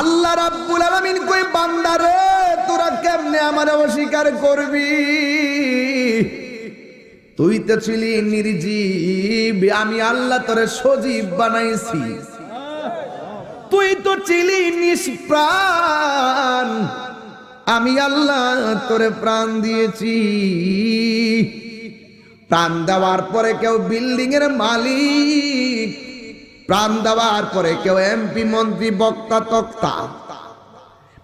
আল্লাহ রাব্বুল আলামিন কই বান্দারে তোরা কেমনে আমারে অস্বীকার করবি? তুই তো ছিলি নির্জীব, আমি আল্লাহ তোরে সজীব বানাইছি। তুই তো ছিলি নিষ্প্রাণ, আমি আল্লাহ তোরে প্রাণ দিয়েছি। প্রাণ দেওয়ার পরে কেউ বিল্ডিং এর মালিক, প্রাণ দেওয়ার পরে কেউ এমপি মন্ত্রী বক্তা তক্তা,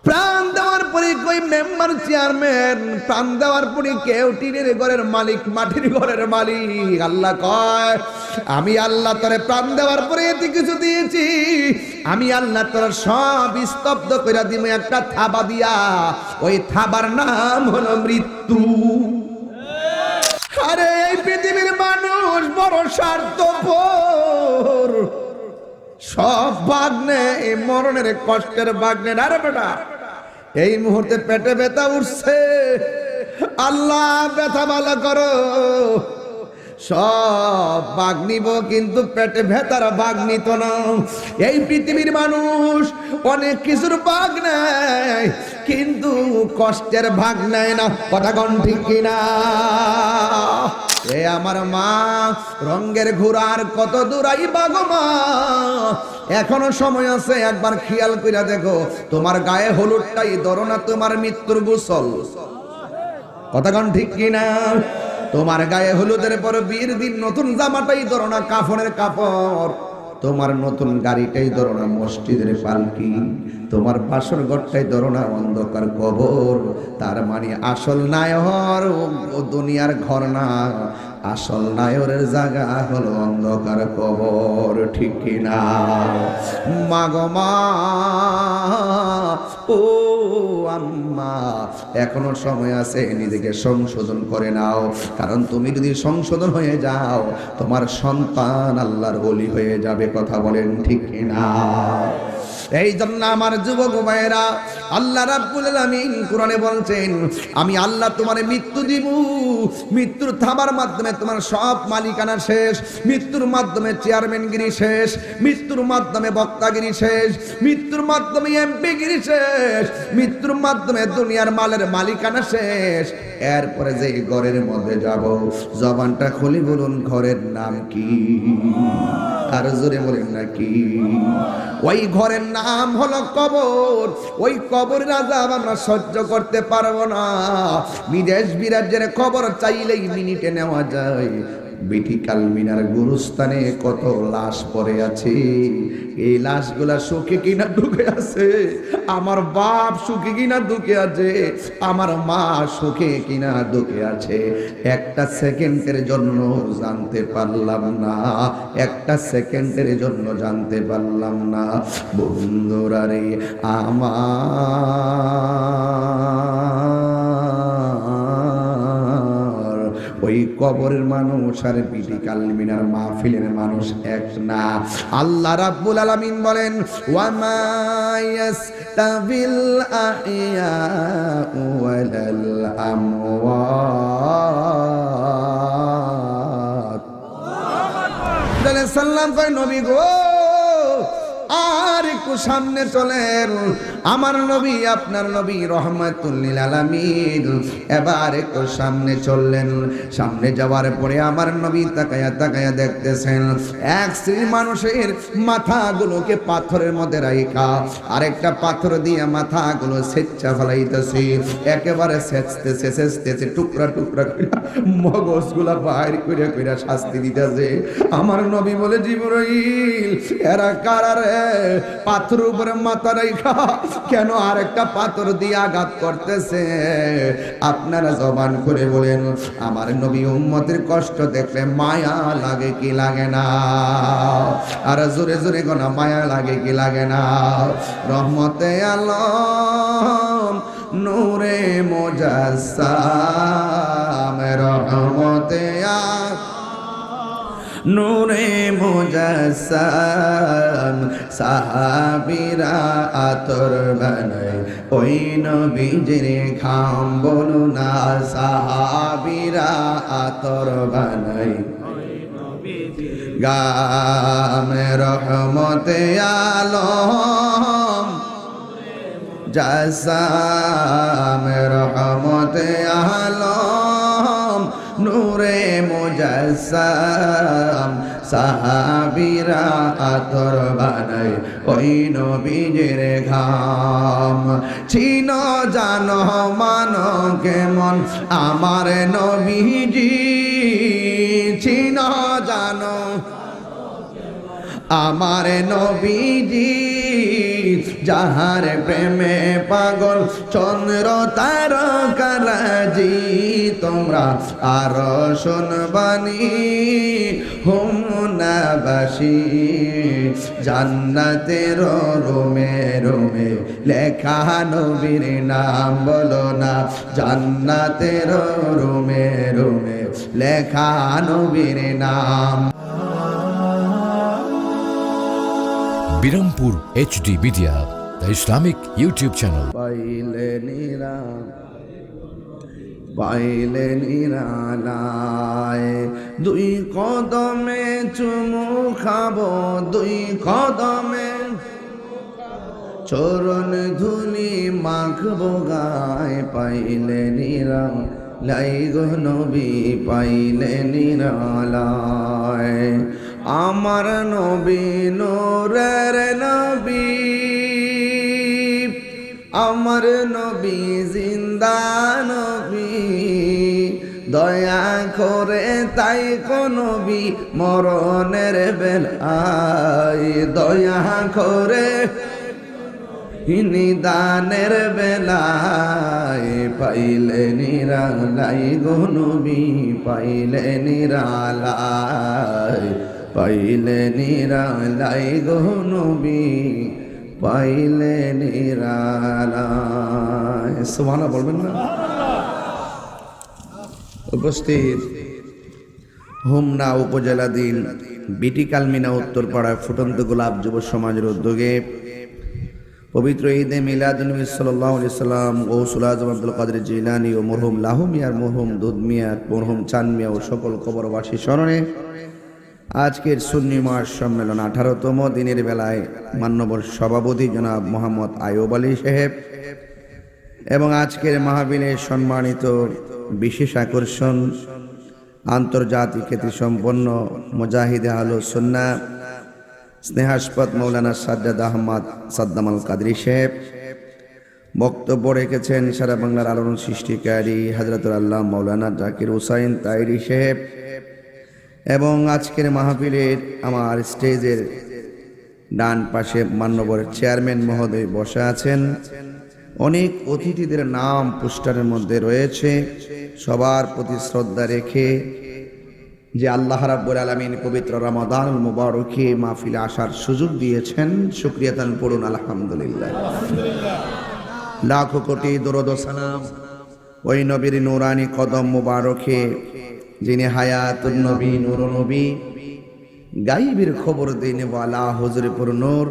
প্রাণ দেওয়ার পরে কই মেম্বার চেয়ারম্যান, প্রাণ দেওয়ার পরে কেউ টিনের ঘরের মালিক, মাটির ঘরের মালিক। আল্লাহ কয় আমি আল্লাহ তোরে প্রাণ দেওয়ার পরে এত কিছু দিয়েছি, আমি আল্লাহ তোর সব স্তব্ধ করে দিব একটা থাবা দিয়া। ওই থাবার নাম হলো মৃত্যু। আরে এই পৃথিবীর মানুষ বড় স্বার্থপর, সব ভাগ নেই, মরণের কষ্টের ভাগ নেই। আরে বেটা এই মুহূর্তে পেটে ব্যথা উঠছে, আল্লাহ ব্যথা ভালো করো, সব ভাগ নিব, কিন্তু পেটে ব্যথার ভাগ নিত না। এই পৃথিবীর মানুষ অনেক কিছুর ভাগ নেয়, কিন্তু কষ্টের ভাগ নেয় না। কথা কোন ঠিক কিনা? এ আমার মা, রঙের ঘোড়ার কত দূরাই বাগো মা, এখনো সময় আছে, একবার খেয়াল কইরা দেখো তোমার গায়ে হলুদটাই ধরো না তোমার মৃত্যুর গোসল। কথা কোন ঠিক কিনা? তোমার গায়ে হলুদের পর বিয়ের দিন নতুন জামাটাই ধরো না কাফনের কাপড়, তোমার নতুন গাড়িটাই ধরো না মসজিদের পালকি, তোমার বাসর ঘরটাই ধরো না অন্ধকার কবর। তার মানে আসল নায়র ও দুনিয়ার ঘর না, আসল নায়রের জায়গা হলো অন্ধকার কবর। ঠিক কিনা? মাগো মা, ও আম্মা, এখনো সময় আছে, নিজেকে সংশোধন করে নাও। কারণ তুমি যদি সংশোধন হয়ে যাও, তোমার সন্তান আল্লাহর ওলি হয়ে যাবে। কথা বলেন ঠিক কিনা? এই জন্য আমার যুবক ভাইয়েরা, আল্লাহ রাব্বুল আলামিন কোরআনে বলছেন আমি আল্লাহ তোমারে মৃত্যু দিব, মৃত্যুর থাবার মাধ্যমে তোমার সব মালিকানা শেষ, মৃত্যুর মাধ্যমে চেয়ারম্যানগিরি শেষ, মৃত্যুর মাধ্যমে বক্তাগিরি শেষ, মৃত্যুর মাধ্যমে এমপিগিরি শেষ, মৃত্যুর মাধ্যমে দুনিয়ার মালের মালিকানা শেষ। এরপরে যে ঘরের মধ্যে যাব, জবানটা খুলি বলুন ঘরের নাম কি? আর জোরে বলেন না কি? ওই ঘরের নাম হলো কবর। ওই কবরের আযাব আমরা সহ্য করতে পারবো না। বিদেশ বিরাজ্যের কবর চাইলেই মিনিটে নেওয়া যায়। বিটিকাল মিনার গুরুস্থানে কত লাশ পড়ে আছে, এই লাশগুলা সুখে কিনা দুঃখে আছে, আমার বাপ সুখে কিনা দুঃখে আছে, আমার মা সুখে কিনা দুঃখে আছে, একটা সেকেন্ডের জন্য জানতে পারলাম না, একটা সেকেন্ডের জন্য জানতে পারলাম না। বন্ধুরা রে আমার, ওই কবরের মানুষ আর বিটিকাল মিনার মাহফিলের মানুষ এক না। আল্লাহ রাব্বুল আলামিন বলেন ওয়া মা ইয়াস্তাবিল আহইয়াউ ওয়ালাল আমওয়াত। সাল্লাম কয় নবী গো আর একটু সামনে চলেন, আমার নবী আপনার নবী রহমাতুল লিল আলামিন এবার একটু সামনে চললেন। সামনে যাওয়ার পরে আমার নবী তাকায়া তাকায়া দেখতেছেন এক শ্রেণীর মানুষের মাথাগুলোকে পাথরের মধ্যে রাইখা আরেকটা পাথর দিয়ে মাথাগুলো সেচ্চা ফেলাইতেছে, একেবারে সেচতেছে সেচতেছে, টুকরা টুকরা করে মগজগুলা বাইর করে করে শাস্তি দিতেছে। আমার নবী বলে জিবরাইল এরা কারা রে? পাথর উপরে মাথা রাইখা কেন আরেকটা পাথর দিয়ে আঘাত করতেছে? আপনারা জবান করে বলেন, আমার নবী উম্মতের কষ্ট দেখলে মায়া লাগে কি লাগে না? আর জোরে জোরে গোনা মায়া লাগে কি লাগে না? রহমতে আলম নূরে মুজাসসাম, রহমতে নূরে মুজাসসাম, সাহাবীরা আতর বানায় ওই নবীজির ঘাম। বলো না সাহাবীরা আতর বানায় গাম। রহমতে আলম জাসাম রহমতে আলম নূরে মুজাসসাম সাহাবীরা আতর বানায় ওই নবীজির ঘাম চিনো জানো মানো কেমন আমার নবীজি চিনো জানো আমার নবীজি যাহার প্রেমে পাগল চন্দ্র তারকারাজি তোমরা আর শুনবানি হুমনাবাসী জান্নাতের রোমে রোমে লেখা নবীর নাম বলো না জান্নাতের রোমে রোমে লেখা নবীর নাম Birampur HD media, the Islamic YouTube channel. পাইলে নিরালায় দুই কদমে চুমু খাবো দুই কদমে চরণ ধুলি মাখবো গায় পাইলে নিরালাই গো নবী পাইলে নিরালায় আমার নবী নূরের নবী আমার নবী জিন্দা নবী দয়া করে তাই কো নবী মরণের বেলায় দয়া করে নিদানের বেলায় পাইলে নিরালাই গো নবী পাইলে নিরালায় পাইলে নিরালাই গো নবী পাইলে নিরালায় সুবহানাল্লাহ বলবেন না উপস্থিত হোমনা উপজেলাধীন বিটি কালমিনা উত্তরপাড়ায় ফুটন্ত গোলাপ যুব সমাজের উদ্যোগে পবিত্র ঈদে মিলাদুন্নবী সাল্লাল্লাহু আলাইহি সাল্লাম গৌসুল আজম আব্দুল কাদের জিলানী ও মরহুম লাহু মিয়ার মরহুম দুধ মিয়া মরহুম চান মিয়া ও সকল কবরবাসী স্মরণে আজকের সুন্নি মাস সম্মেলন 18তম দিনের বেলায় মান্যবর সভাপতি জনাব মোহাম্মদ আয়ুব আলী সাহেব এবং আজকের মাহফিলের সম্মানিত বিশেষ আকর্ষণ আন্তর্জাতিক খ্যাতিসম্পন্ন মুজাহিদে আহলুস সুন্নাহ স্নেহাস্পদ মৌলানা সাজ্জাদ আহমদ সাদ্দাম আল কাদরি সাহেব বক্তব্য রেখেছেন সারা বাংলার আলোড়ন সৃষ্টিকারী হযরতুল আল্লাহ মৌলানা জাকির হুসাইন তাইরি সাহেব এবং আজকের মাহফিলের আমার স্টেজের ডান পাশে মান্যবর চেয়ারম্যান মহোদয় বসে আছেন অনেক অতিথিদের নাম পোস্টারের মধ্যে রয়েছে সবার প্রতি শ্রদ্ধা রেখে যে আল্লাহ রাব্বুল আলামিন পবিত্র রমাদানুল মুবারকে মাহফিলে আসার সুযোগ দিয়েছেন শুকরিয়া তান পড়ুন আলহামদুলিল্লাহ লাখো কোটি দরুদ ও সালাম ওই নবীর নূরানি কদম মুবারকে যিনি হায়াতুন নবী নূরুন নবী গায়বের খবর দিনে ওয়ালা হুজুরপুর নূর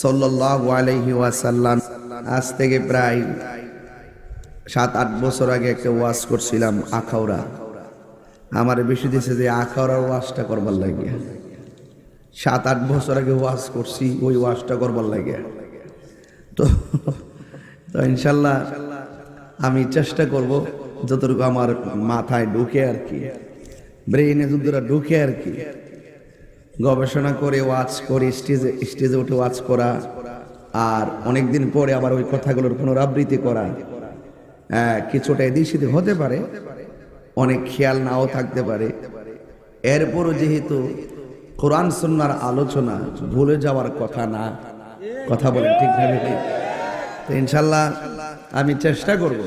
সাল্লাল্লাহু আলাইহি ওয়াসাল্লাম আজ থেকে প্রায় 7-8 বছর আগে একটা ওয়াজ করছিলাম আখাউড়া আমার বেশি দিয়েছে যে আখাউড়ার ওয়াজটা করবার লাগিয়া 7-8 বছর আগে ওয়াজ করছি ওই ওয়াজটা করবার লাগিয়া তো ইনশাল্লাহ আমি চেষ্টা করব যতটুকু আমার মাথায় ঢুকে আর কি ব্রেইনে যতটা ঢুকে আর কি গবেষণা করে ওয়াজ করে স্টেজে উঠে ওয়াজ করা আর অনেকদিন পরে আবার ওই কথাগুলোর পুনরাবৃত্তি করা কিছুটা এদিক সেদিক হতে পারে অনেক খেয়াল নাও থাকতে পারে এরপরও যেহেতু কোরআন সুন্নাহর আলোচনা ভুলে যাওয়ার কথা না কথা বলেন ঠিক ভাবে তো ইনশাল্লাহ আমি চেষ্টা করব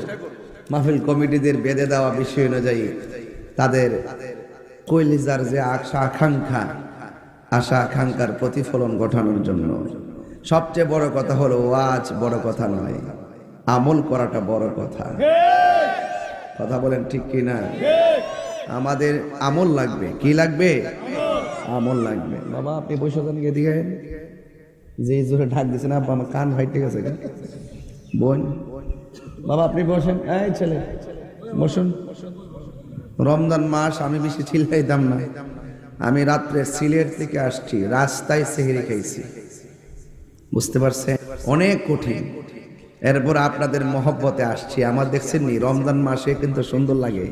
মাহফিল কমিটিদের বেঁধে দেওয়া বিষয় অনুযায়ী তাদের কলিজার যে আশা আকাঙ্ক্ষার প্রতিফলন ঘটানোর জন্য সবচেয়ে বড় কথা হলো ওয়াজ বড় কথা নয় আমল করাটা বড় কথা কথা বলেন ঠিক কি না আমাদের আমল লাগবে কি লাগবে আমল লাগবে বাবা আপনি বসে যান এদিকে যে জোরে ঢাক দিয়েছেন আব্বা আমার কান ভাই ঠিক আছে বোন বাবা আপনি বসেন এই ছেলে বসুন রমজান মাস আমি বেশি চিল্লাইতাম না আমি রাত্রে সিলেট থেকে আসছি রাস্তায় সেহরি খাইছি বুঝতে পারছেন অনেক কঠিন এরপর আপনাদের মহব্বতে আসছি। আমার দেখছেন নি রমজান মাসে কিন্তু সুন্দর লাগে,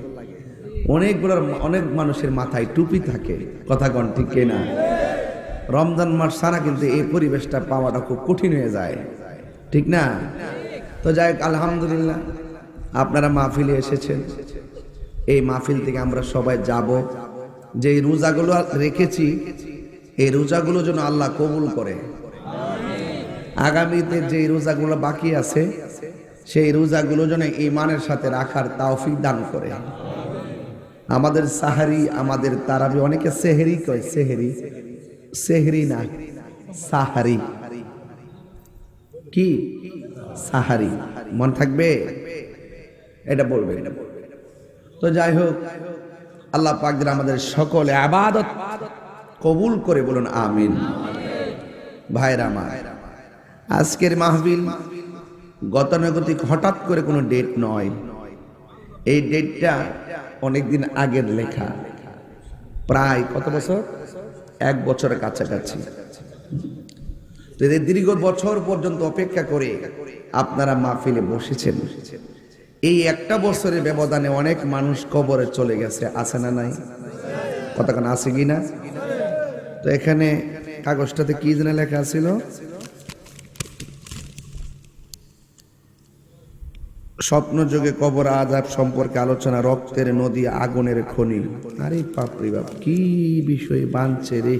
অনেক মানুষের মাথায় টুপি থাকে, কথা কন ঠিক কিনা? রমজান মাস ছাড়া কিন্তু এই পরিবেশটা পাওয়াটা খুব কঠিন হয়ে যায়, ঠিক না? তো যাই হোক, আলহামদুলিল্লাহ আপনারা মাহফিলে এসেছেন। এই মাহফিল থেকে আমরা সবাই যাব, যে রোজাগুলো রেখেছি এই রোজাগুলো যেন আল্লাহ কবুল করে। আগামীতে যে রোজাগুলো বাকি আছে সেই রোজাগুলো যেন ঈমানের সাথে রাখার তৌফিক দান করে। আমাদের সাহারি, আমাদের তারাবি, অনেকে সেহরি কয়, সেহরি না সাহারি, কি সাহারি, মন থাকবে এটা বলবে। তো যাই হোক, আল্লাহ পাক যেন আমাদের সকলে ইবাদত কবুল করে, বলুন আমিন। ভাইরা আমার, আজকের মাহফিল গতানুগতিক হঠাৎ করে কোনো ডেট নয়। এই ডেটটা অনেকদিন আগের লেখা, প্রায় কত বছর, 1 বছরের কাছাকাছি। দীর্ঘ বছর পর্যন্ত অপেক্ষা করে আপনারা মাহফিলে বসেছেন। এই 1 বছরের ব্যবধানে অনেক মানুষ কবরে চলে গেছে, আছে না নাই? কতক্ষণ আছে কি না? তো এখানে কাগজটাতে কি যেন লেখা ছিল, স্বপ্নযোগে কবর আযাব সম্পর্কে আলোচনা, রক্তের নদী, আগুনের খনি। আরে বাপরে বাপ, কি বিষয় বানছে রে!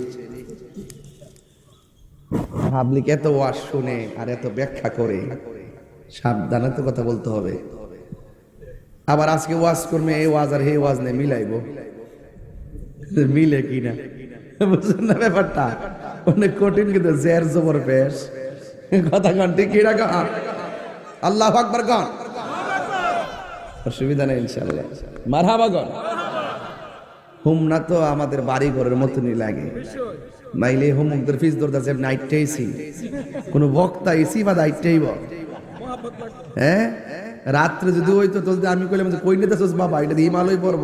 পাবলিক এত ওয়াজ শুনে আর এত ব্যাখ্যা করে, সাবধানে তো কথা বলতে হবে। আবার আজকে ওয়াজ করবে, এই ওয়াজ আর হে ওয়াজ নেই মিলাইবো, মিলে কিনা বুঝছেন না ব্যাপারটা? অনেক কঠিন, কিন্তু জের জবর পেশ, কথা কন ঠিক কিনা? আল্লাহু আকবার কন, অসুবিধা নেই ইনশাআল্লাহ, মারহাবা কন। হুমনা তো আমাদের বাড়ি ঘরের মতনই লাগে, নাইলে হুমুকদের ফিস দরদা যে নাইটেইছি কোন বক্তা এসি বা দাইটেইব। হ্যাঁ, রাত্রে যদি হইতো তো আমি কইলাম যে কই নিতেছস বাবা, এটা দিয়ে হিমালয় পড়ব।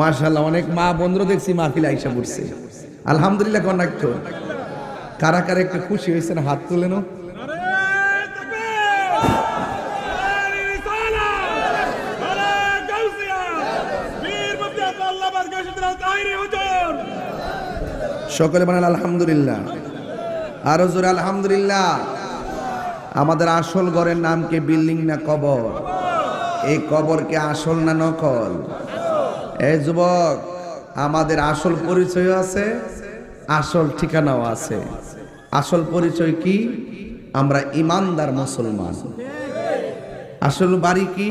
মাশাআল্লাহ, অনেক মা বন্ধুরা দেখছি মাহফিলে আইসা পড়ছে, আলহামদুলিল্লাহ। কোন একটু কারা কারা একটু খুশি হয়েছেন হাত তুলে নাও। সকলে বলেন আলহামদুলিল্লাহ, আরো জোরে আলহামদুলিল্লাহ। আমাদের আসল ঘরের নাম কি বিল্ডিং না কবর? এই কবর কি আসল না নকল? এই যুবক, আমাদের আসল পরিচয় আছে, আসল ঠিকানাও আছে। আসল পরিচয় কি? আমরা ইমানদার মুসলমান। আসল বাড়ি কি?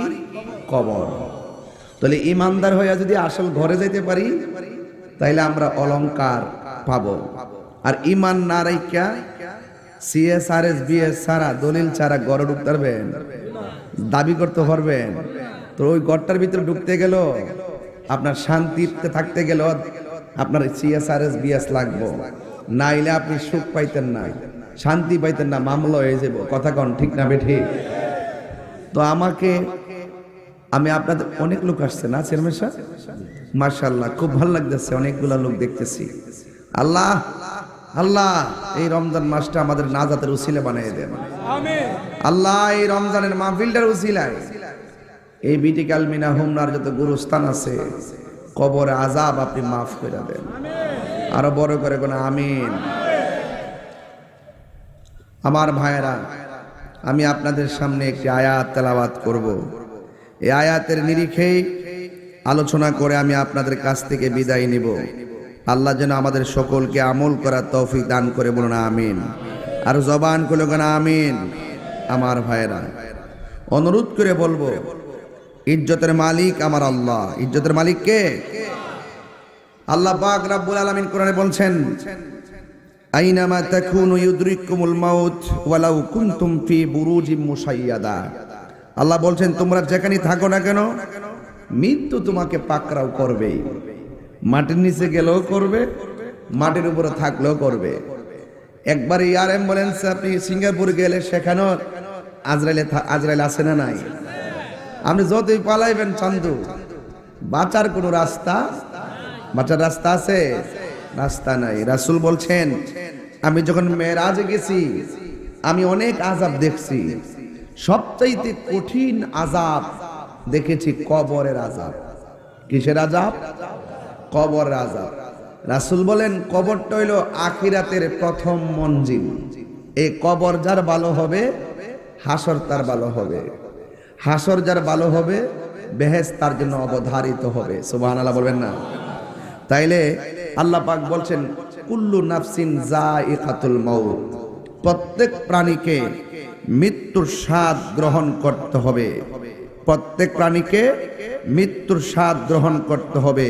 কবর। তাহলে ইমানদার হয়ে যদি আসল ঘরে যাইতে পারি তাইলে আমরা অলংকার পাবো। আর ইমান না রাইখা সিএসআরএস বিএস ছাড়া, দলিল ছাড়া ঘরে ঢুকতে পারবেন? দাবি করতে পারবেন? তো ওই ঘরটার ভিতরে ঢুকতে গেল, আপনার শান্তিতে থাকতে গেল আপনার সিএসআরএস বিএস লাগবো, নাইলে আপনি সুখ পাইতেন না, শান্তি পাইতেন না, মামলা হয়ে যাব। কথা কন ঠিক না বেঠি? তো আমি আপনাদের, অনেক লোক আসছে না চেয়ারম্যান সাহেব? মাশাআল্লাহ, খুব ভালো লাগতেছে, অনেকগুলা লোক দেখতেছি। আল্লাহ আল্লাহ এই রমজান মাসটা আমাদের নাজাতের উসিলা বানিয়ে দেন। আমিন। আল্লাহ এই রমজানের মাহফিলটার উসিলায় এই বিটি কালমিনা হোমনার যত গুরুস্থান আছে, কবরে আযাব আপনি মাফ করে দেন। আরো বড় করে কোন আমিন। আমার ভাইয়েরা, আমি আপনাদের সামনে একটি আয়াত তেলাওয়াত করব। এই আয়াতের নিরিখেই আলোচনা করে আমি আপনাদের কাছ থেকে বিদায় নিব। আল্লাহ যেন আমাদের সকলকে আমল করার তৌফিক দান করে, বলুন আমিন। আর জবান খুলে বলুন আমিন। আমার ভাইয়েরা, অনুরোধ করে বলবো, ইজ্জতের মালিক আমার আল্লাহ। ইজ্জতের মালিক কে? আল্লাহ পাক রব্বুল আলামিন কোরআনে বলছেন, আইনামা তাকুনু ইউদরিকুমুল মাউত ওয়ালাউ কুনতুম ফি বুরুজিম মুশাইয়াদা। আল্লাহ বলছেন, তোমরা যেখানেই থাকো না কেন মৃত্যু তোমাকে পাকড়াও করবে। মাটির নিচে গেলেও করবে, মাটির উপরে থাকলেও করবে। একবার এয়ার অ্যাম্বুলেন্সে আপনি সিঙ্গাপুর গেলে সেখানেও আজরাইল আছে না নাই? আপনি যতই পালাইবেন চান্দু, বাঁচার কোনো বাঁচার রাস্তা আছে? রাস্তা নাই। রাসূল বলছেন, আমি যখন মেরাজে গেছি আমি অনেক আযাব দেখছি, সবচাইতে কঠিন আযাব দেখেছি কবরের আযাব। কিসের আযাব? কবরের আযাব। রাসূল বলেন কবরটা হইল আখিরাতের প্রথম মঞ্জিল। এই কবর যার ভালো হবে হাসর তার ভালো হবে, হাসর যার ভালো হবে বেহেশত তার জন্য অবধারিত হবে। সুবহানাল্লাহ বলবেন না? তাইলে আল্লাহ পাক বলছেন কুল্লু নাফসিন যায়িকাতুল মাউত, প্রত্যেক প্রাণীকে মৃত্যুর স্বাদ গ্রহণ করতে হবে, প্রত্যেক প্রাণীকে মৃত্যুর স্বাদ গ্রহণ করতে হবে।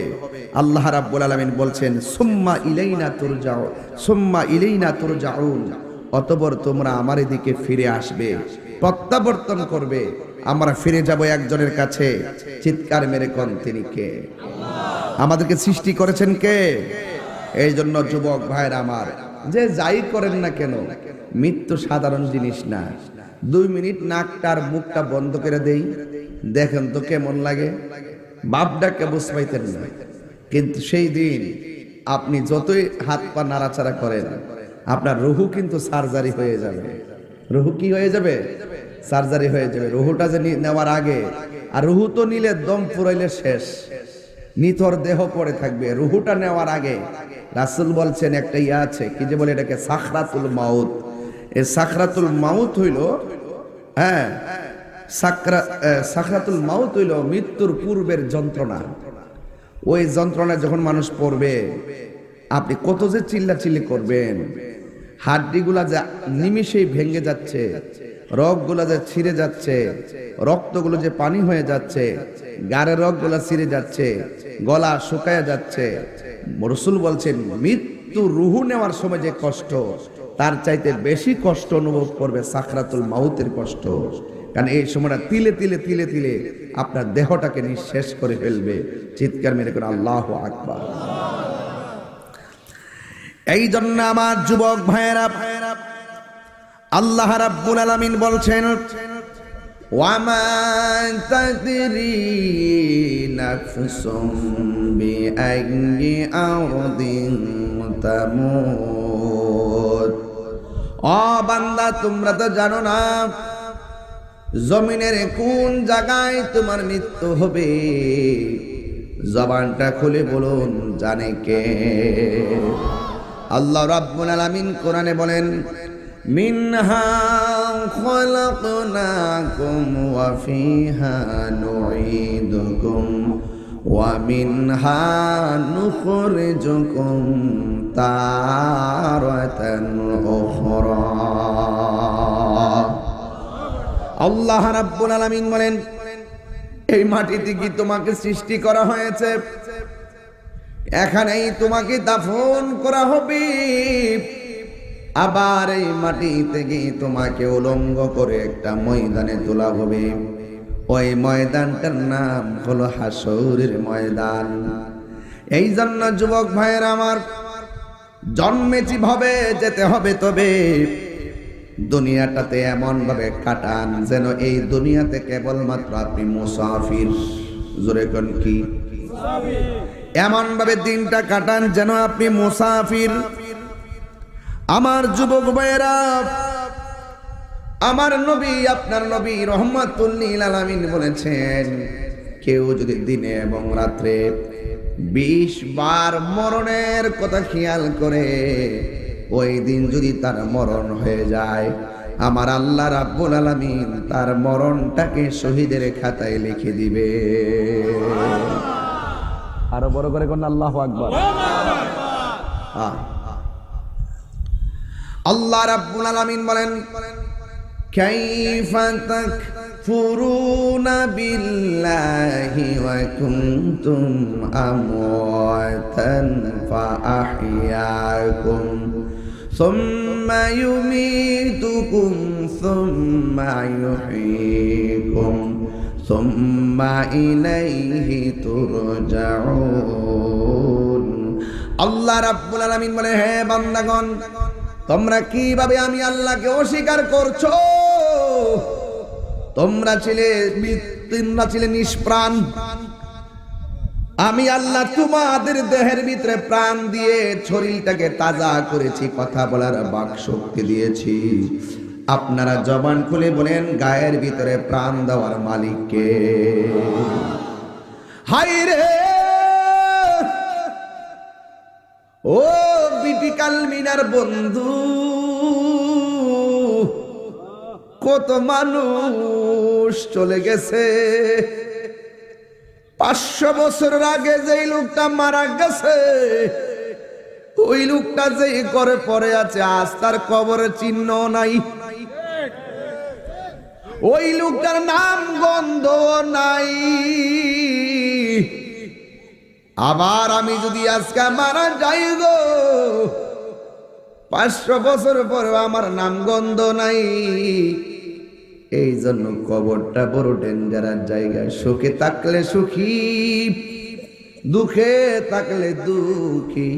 আল্লাহ রাব্বুল আলামিন বলছেন সুম্মা ইলাইনা তুরজাউন, সুম্মা ইলাইনা তুরজাউন, অতঃপর তোমরা আমার দিকে ফিরে আসবে, প্রত্যাবর্তন করবে। আমরা ফিরে যাব একজনের কাছে, চিৎকার মেরে কোন তিনি কে? আমাদেরকে সৃষ্টি করেছেন কে? এই জন্য যুবক ভাইরা আমার, যে যাই করেন না কেন, মৃত্যু সাধারণ জিনিস না। 2 মিনিট নাকটার মুখটা বন্ধ করে দেই, দেখেন তো কেমন লাগে। বাপডাকে বুঝ পাইতেন না, কিন্তু সেই দিন আপনি যতই হাত পা নাড়াচাড়া করেন আপনার রুহু কিন্তু সার্জারি হয়ে যাবে। রুহু কি হয়ে যাবে? সার্জারি হয়ে যাবে। রুহুটা যে নেওয়ার আগে, আর রুহু তো নিলে দম ফুরাইলে শেষ, নিথর দেহ পড়ে থাকবে। রুহুটা নেওয়ার আগে রাসূল বলছেন একটা ইয়া আছে, কি যে বলে এটাকে সাকরাতুল মাউত। এই সাকরাতুল মাউত হইল, হ্যাঁ, সাকরাতুল মাউত হইল মৃত্যুর পূর্বের যন্ত্রণা। ওই যন্ত্রণা যখন মানুষ পড়বে, আপনি কত যে চিল্লাচিল্লি করবেন, হাড্ডিগুলা যা নিমিষেই ভেঙে যাচ্ছে, রগগুলা যে ছিঁড়ে যাচ্ছে, রক্তগুলো যে পানি হয়ে যাচ্ছে, গাড়ের রগগুলা ছিঁড়ে যাচ্ছে, গলা শুকায় যাচ্ছে। রাসূল বলছেন মৃত্যু রুহু নেওয়ার সময় যে কষ্ট, তার চাইতে বেশি কষ্ট অনুভব করবে সাকরাতুল মাউতের কষ্ট। কারণ এই সময়টা তিলে তিলে তিলে তিলে আপনার দেহটাকে নিঃশেষ করে ফেলবে। চিৎকার মেরে করে আল্লাহু আকবার। এই জন্য আমার যুবক ভাইয়েরা, আল্লাহ রাব্বুল আলামিন বলছেন ওয়ামা তাদরি নাফসুম বিআইয়ি আরদিন তামুত। ও বান্দা, তোমরা তো জানো না জমিনের কোন জায়গায় তোমার মৃত্যু হবে। জবানটা খুলে বলুন, জানে কে? আল্লাহ রাব্বুল আলামিন কোরআনে বলেন মিনহা খলাকনাকুম ওয়া ফিহা নুঈদুকুম ওয়া মিনহা নুখরিজুকুম তারাতান উখরা। আল্লাহ রাব্বুল আলামিন বলেন এই মাটিতে কি তোমাকে সৃষ্টি করা হয়েছে, এখানেই তোমাকে দাফন করা হবে। আবার এই মাটি থেকে তোমাকে উলঙ্গ করে একটা ময়দানে তোলা হবে। ওই ময়দানটার নাম হলো হাসরের ময়দান। এই জন্য যুবক ভাইয়েরা আমার, জন্মেছি ভাবে যেতে হবে, তবে দুনিয়াটাতে এমন ভাবে কাটান যেন এই দুনিয়াতে কেবলমাত্র আপনি মুসাফির। জোরে কোন কি? এমন ভাবে দিনটা কাটান যেন আপনি মুসাফির। আমার যুবক ভাইয়েরা, আমার নবী, আপনার নবী রহমাতুল লিল আলামিন বলেছেন কেউ যদি দিনে এবং রাত্রে 20 বার মরণের কথা খেয়াল করে, ওই দিন যদি তার মরণ হয়ে যায়, আমার আল্লাহ রাব্বুল আলামিন তার মরণটাকে শহীদের খাতায় লিখে দিবে। আরো বড় করে কোন আল্লাহু আকবার। আল্লাহ রাব্বুল আলামিন বলেন কাইফা তাকফুরুনা বিল্লাহি ওয়া কুনতুম আমওয়াতান ফাআহইয়াকুম সুম্মা ইউমীতুকুম সুম্মা ইউহয়ীকুম সুম্মা ইলাইহি তুরজাউন। আল্লাহ রাব্বুল আলামিন বলে, হে বান্দাগণ, তোমরা কিভাবে আমি আল্লাহকে অস্বীকার করছো? তোমরা ছিলে নিষ্প্রাণ, আমি আল্লাহ তোমাদের দেহের ভিতরে প্রাণ দিয়ে শরীরটাকে তাজা করেছি, কথা বলার বাক শক্তি দিয়েছি। আপনারা জবান খুলে বলেন, গায়ের ভিতরে প্রাণ দেওয়ার মালিককে। হাই রে ও বিটি কালমিনার বন্ধু, কত মানুষ চলে গেছে। 500 বছরের আগে যেই লোকটা মারা গেছে, ওই লোকটা যেই করে পড়ে আছে, আজ তার কবরের চিহ্ন নাই। ওই লোকটার নাম গন্ধ নাই। আবার আমি যদি আজকে মারা যাই গো, 500 বছর পরে আমার নাম গন্ধ নাই। এই জন্য কবরটা বড় ডেঞ্জারাস জায়গা। সুখে থাকলে সুখী, দুঃখে থাকলে দুঃখী।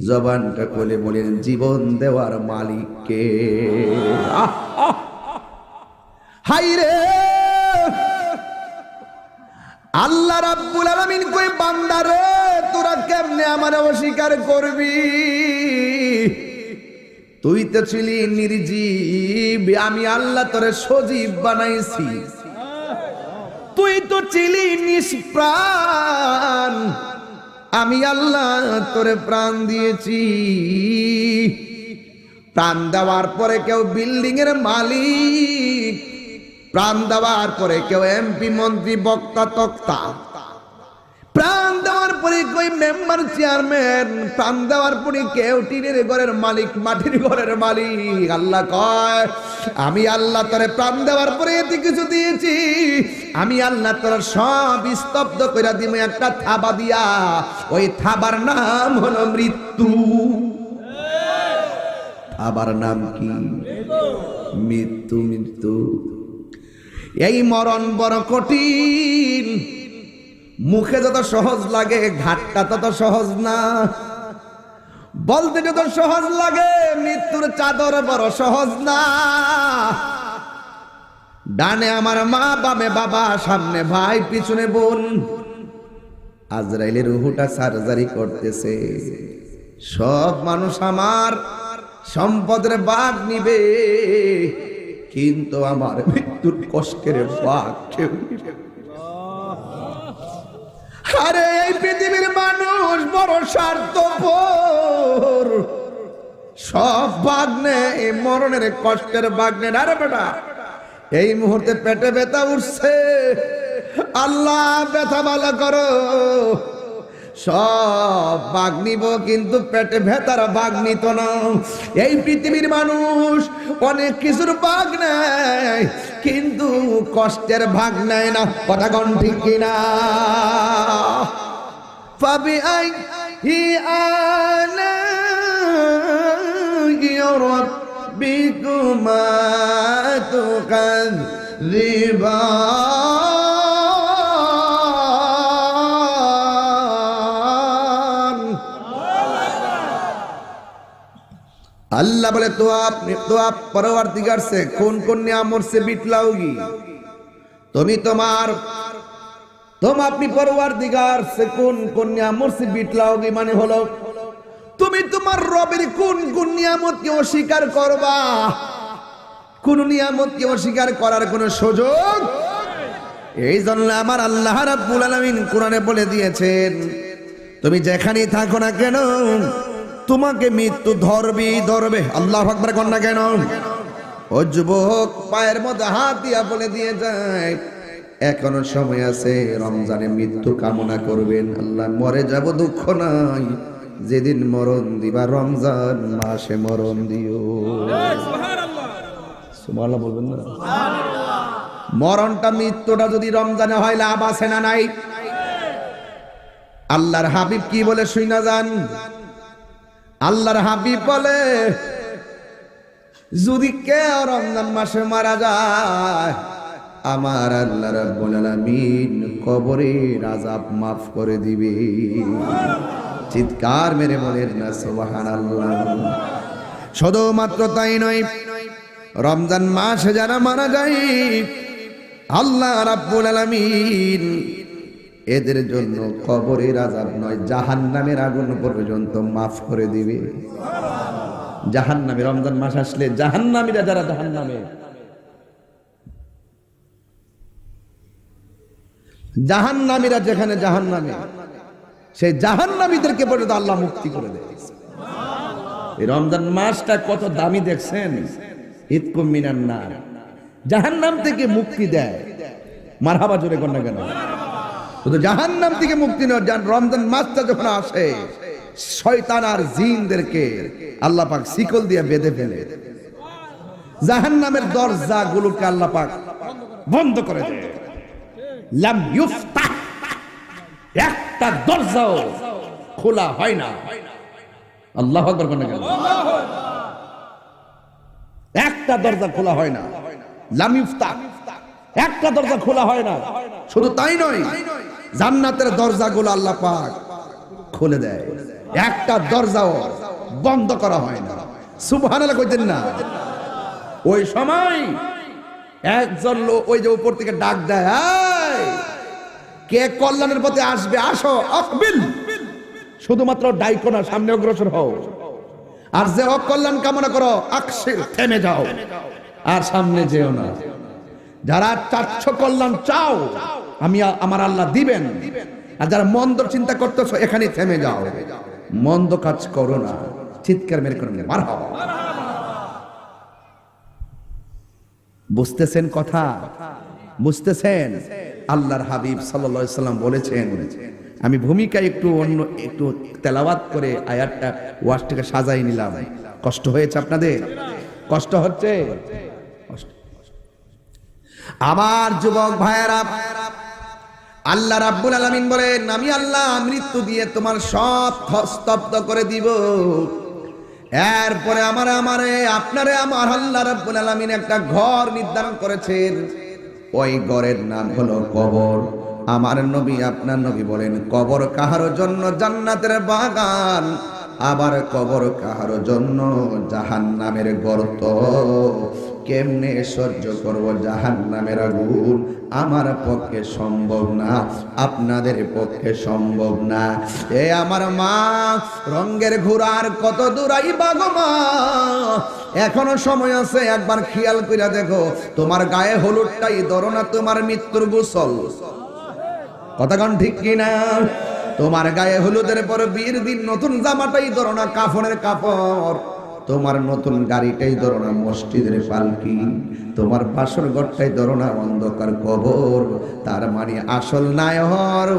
জবানটা খুলে বলেন, জীবন দেওয়ার মালিককে। হাই রে আল্লাহ রাব্বুল আলামিন কই, বান্দা রে তোরা কেমনে আমারে অস্বীকার করবি? তুই তো ছিলি নির্জীব, আমি আল্লাহ তোরে সজীব বানাইছি। তুই তো ছিলি নিষ্প্রাণ, আমি আল্লাহ তোরে প্রাণ দিয়েছি। প্রাণ দেওয়ার পরে কেউ বিল্ডিং এর মালিক, প্রাণ দেওয়ার পরে কেউ এমপি মন্ত্রী বক্তা তক্তা, প্রাণ দেওয়ার পরে কই মেম্বার চেয়ারম্যান, প্রাণ দেওয়ার পরে কেউ টিনের ঘরের মালিক, মাটির ঘরের মালিক। আল্লাহ কয়, আমি আল্লাহ তোরে প্রাণ দেওয়ার পরে এত কিছু দিয়েছি, আমি আল্লাহ তোর সব স্তব্ধ করে দিব একটা থাবা দিয়া। ওই থাবার নাম হলো মৃত্যু। থাবার নাম কি? মৃত্যু। মৃত্যু এই মরণ বড় কঠিন। মুখে যত সহজ লাগে, ঘাটটা তত সহজ না। বলতে যত সহজ লাগে, মৃত্যুর চাদর বড় সহজ না। ডানে আমার মা, বামে বাবা, সামনে ভাই, পিছনে বোন। আজরাইলের রুহুটা সার্জারি করতেছে। সব মানুষ আমার সম্পদের ভাগ নিবে, কিন্তু আমার মৃত্যুর কষ্টের ভাগ কেউ নিবে। আরে এই পৃথিবীর মানুষ বড় স্বার্থপর। সব ভাগ নেই, মরণের কষ্টের ভাগ নেই। আরে বেটা, এই মুহূর্তে পেটে ব্যথা উঠছে, আল্লাহ ব্যথা ভালো করো। সব ভাগ নিব, কিন্তু পেটে ভেতার ভাগ নিত না। এই পৃথিবীর মানুষ অনেক কিছুর ভাগ নেয়, কিন্তু কষ্টের ভাগ নেয় না। কথা কোন ঠিক কিনা? ফাবি আই আনা রাব্বিকুমা তুকাযযিবান। अल्लाह बोले तो आप परवरदिगार से कौन कौन नियामत से बिटलाओगी? तुम अपनी परवरदिगार से कौन कौन नियामत से बिटलाओगी, माने हलो তুমি তোমার রবের কোন কোন নিয়ামতকে অস্বীকার করবা? কোন নিয়ামতকে অস্বীকার করার কোন সুযোগ? এই জন্য আমার আল্লাহ রাব্বুল আলামিন কোরআনে বলে দিয়েছেন, তুমি যেখানেই থাকো না কেন, তোমাকে মৃত্যু ধরবে। আল্লাহু আকবার কর না কেন? ও যুবক, পায়ের মধ্যে হাত দিয়া বলে দিয়ে যায়, এখনো সময় আছে, রমজানে মৃত্যু কামনা করবেন। আল্লাহ মরে যাব দুঃখ নাই, যেদিন মরণ দিবা রমজান মাসে মরণ দিও। সুবহানাল্লাহ বলবেন না? মরণটা, মৃত্যুটা যদি রমজানে হয়, লাভ আছে না নাই? আল্লাহর হাবিব কি বলে শুনা যান? আল্লাহর হাবিব বলে, যদি কেউ রমজান মাসে মারা যায়, আমার আল্লাহ রাব্বুল আলামিন কবরের আযাব মাফ করে দিবে। চিৎকার মেরে বলেন না সুবহানাল্লাহ। শুধুমাত্র তাই নয়, রমজান মাসে যারা মারা যায়, আল্লাহ রাব্বুল আলামিন এদের জন্য কবরের আযাব নয়, জাহান্নামের আগুন পর্যন্ত মাফ করে দিবে। জাহান্নামে, রমজান মাস আসলে জাহান্নামীরা যারা জাহান্নামে, জাহান্নামীরা যেখানে জাহান্নামে, সেই জাহান্নামীদেরকে পর্যন্ত আল্লাহ মুক্তি করে দেয়। এই রমজান মাসটা কত দামি দেখছেন। ইতকুম মিনান নার, জাহান্নাম থেকে মুক্তি দেয়। মারহাবা জোরে কোন না কেন? শুধু জাহান্নাম থেকে মুক্তি নয়, রমজান মাসটা যখন আসে শয়তান আর জিনদেরকে আল্লাহ পাক শিকল দিয়ে বেঁধে ফেলে, জাহান্নামের দরজাগুলোকে আল্লাহ পাক বন্ধ করে দেয়। লাম ইফতাহ, একটা দরজাও খোলা হয় না। আল্লাহু আকবার কোন না কেন? একটা দরজা খোলা হয় না। লাম ইফতাহ, একটা দরজা খোলা হয় না। শুধু তাই নয়, জান্নাতের দরজাগুলো আল্লাহ পাক খুলে দেয়, একটা দরজাও বন্ধ করা হয় না। সুবহানাল্লাহ কইতেন না? ওই সময় একজন লোক ওই যে উপর থেকে ডাক দেয়, এই কে কল্যাণের পথে আসবে আসো, আকবিল। শুধুমাত্র ডাইকো না, সামনে অগ্রসর হও। আর যে অকল্যাণ কামনা করো, আকসির, থেমে যাও, আর সামনে যেও না। যারা চাচ্ছ কল্যাণ চাও, আমার আল্লাহ দিবেন। আর যারা মন্দ চিন্তা করতেছো, এখানে থেমে যাও, মন্দ কাজ করো না। চিৎকার মেরে করেন মারহাবা। বুঝতেছেন কথা? বুঝতেছেন? আল্লাহর হাবিব সাল্লাল্লাহু আলাইহি সাল্লাম বলেছেন, আমি ভূমিকা একটু অন্য একটু তেলাওয়াত করে আয়াতটা ওয়াজটাকে সাজাই নিলাম। কষ্ট হয়েছে আপনাদের? কষ্ট হচ্ছে? আমার যুবক ভাইয়েরা, আল্লাহ রাব্বুল আলামিন বলেন, আমি আল্লাহ মৃত্যু দিয়ে তোমার সব স্তব্ধ করে দিব। এরপরে আপনারে আমার আল্লাহ রাব্বুল আলামিন একটা ঘর নির্ধারণ করেছেন। ওই ঘরের নাম হলো কবর। আমার নবী, আপনার নবী বলেন, কবর কাহার জন্য জান্নাতের বাগান, আবার কবর কাহার জন্য জাহান্নামের গর্ত। কেমনে সহ্য করব জাহান্নামের আগুন? আমার পক্ষে সম্ভব না, আপনাদের পক্ষে সম্ভব না। এ আমার মা, রঙের ঘোড়ার কত দূরাই বাগো মা, এখনো সময় আছে। একবার খেয়াল কইরা দেখো, তোমার গায়ে হলুদটাই ধরো না তোমার মৃত্যুর গোসল। কথা কোন ঠিক কিনা? তোমার গায়ে হলুদের পর বিয়ের দিন নতুন জামাটাই ধরো না কাফনের কাপড়। তোমার নতুন গাড়িটাই ধরো না মসজিদের পালকি। তোমার বাসর ঘরটাই ধরো না অন্ধকার কবর। তার মানে আসল নায়র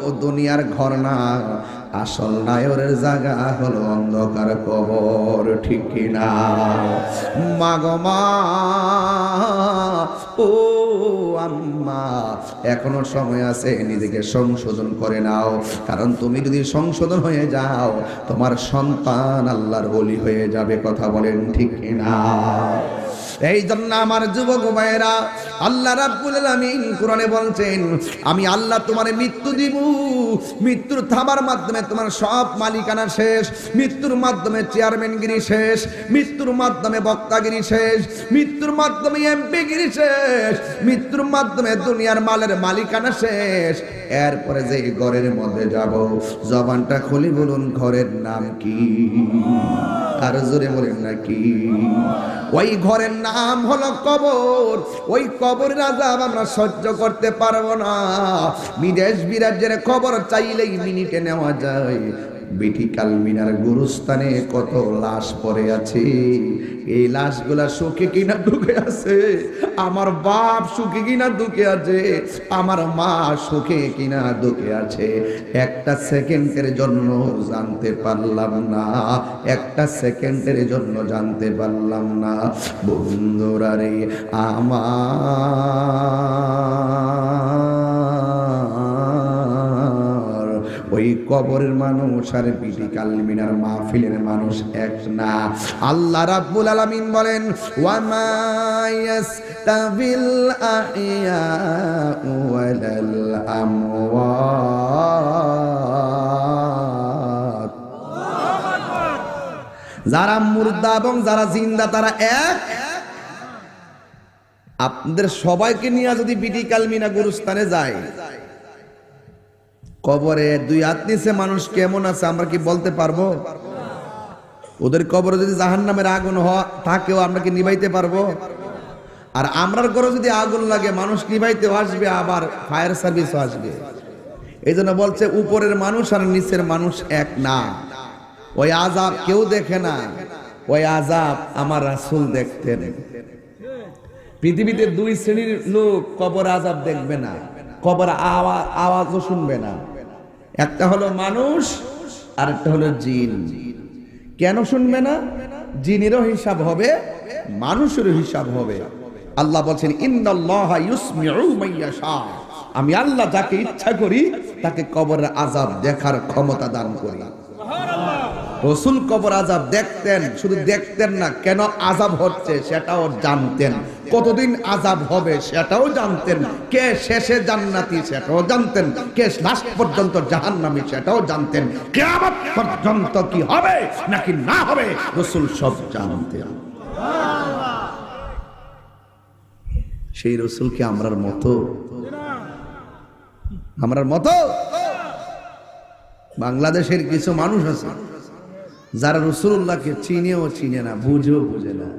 ও দুনিয়ার ঘর না, আসল নায়রের জায়গা হলো অন্ধকার কবর। ঠিক কিনা? মাগো মা, ও আম্মা, এখনো সময় আছে, নিজেকে সংশোধন করে নাও। কারণ তুমি যদি সংশোধন হয়ে যাও, তোমার সন্তান আল্লাহর ওলি হয়ে যাবে। কথা বলেন ঠিক কিনা? এই জন্য আমার যুবক ভাইয়েরা, আল্লাহ রাব্বুল আলামিন কোরআনে বলছেন, আমি আল্লাহ তোমার মৃত্যু দিব। মৃত্যুর থামার মাধ্যমে তোমার সব মালিকানা শেষ। মৃত্যুর মাধ্যমে চেয়ারম্যানগিরি শেষ। মৃত্যুর মাধ্যমে বক্তাগিরি শেষ। মৃত্যুর মাধ্যমে এমপিগিরি শেষ। মৃত্যুর মাধ্যমে দুনিয়ার মালের মালিকানা শেষ। এরপরে যে ঘরের মধ্যে যাব, জবানটা খুলি বলুন, ঘরের নাম কি? আর জোরে বলেন না কি? ওই ঘরের নাম হলো কবর। ওই কবরের আযাব আমরা সহ্য করতে পারবো না। বিদেশ বিরাজ্যের খবর চাইলেই মিনিটে নেওয়া যায়। বিঠিকাল মিনার গুরুস্থানে কত লাশ পড়ে আছে। এই লাশগুলা সুখে কিনা দুঃখে আছে। আমার বাপ সুখে কিনা দুঃখে আছে, আমার মা সুখে কিনা দুঃখে আছে। একটা সেকেন্ডের জন্য জানতে পারলাম না, একটা সেকেন্ডের জন্য জানতে পারলাম না। বন্ধুরা রে আমার, ওই কবরের মানুষ আর বিঠিকাল মিনার মাহফিলের মানুষ এক না। আল্লাহ রাব্বুল আলামিন বলেন, ওয়া মা ইয়াস্তাবিল আহইয়াউ ওয়ালাল আমওয়াত। যারা মুর্দা এবং যারা জিন্দা তারা এক। আপনাদের সবাইকে নিয়ে যদি বিঠিকাল মিনা গুরুস্থানে যায়, কবরে দুই হাত নিচে মানুষ কেমন আছে আমরা কি বলতে পারবো? ওদের কবরে যদি জাহান্নামের আগুন থাকেও আমরা কি নিভাইতে পারবো? আর আমরার ঘরে যদি আগুন লাগে মানুষ নিভাইতেও আসবে, আবার ফায়ার সার্ভিসও আসবে। এই জন্য বলছে উপরের মানুষ আর নিচের মানুষ এক না। ওই আযাব কেউ দেখে না, ওই আযাব আমার রাসূল দেখতেন। পৃথিবীতে দুই শ্রেণীর লোক কবর আযাব দেখবে না, কবর আওয়াজও শুনবে না। একটা হলো মানুষ আর একটা হলো জিন। কেন শুনবে না? জিনেরও হিসাব হবে, মানুষেরও হিসাব হবে। আল্লাহ বলছেন ইন্নাল্লাহা ইউসমিউ মাইয়াশা, আমি আল্লাহ যাকে ইচ্ছা করি তাকে কবরের আযাব দেখার ক্ষমতা দান করি। রাসূল কবর আযাব দেখতেন, শুধু দেখতেন না, কেন আযাব হচ্ছে সেটাও জানতেন, কতদিন আযাব হবে সেটাও জানতেন, কে শেষে জান্নাতি সেটাও জানতেন, কে লাস্ট পর্যন্ত জাহান্নামী সেটাও জানতেন, কিয়ামত পর্যন্ত কি হবে নাকি না হবে রাসূল সব জানতেন। সেই রাসূল কি আমরার মতো? আমরার মতো? বাংলাদেশের কিছু মানুষ আছে যারা রাসূলুল্লাহকে চিনেও চিনে না, বুঝেও বুঝে না।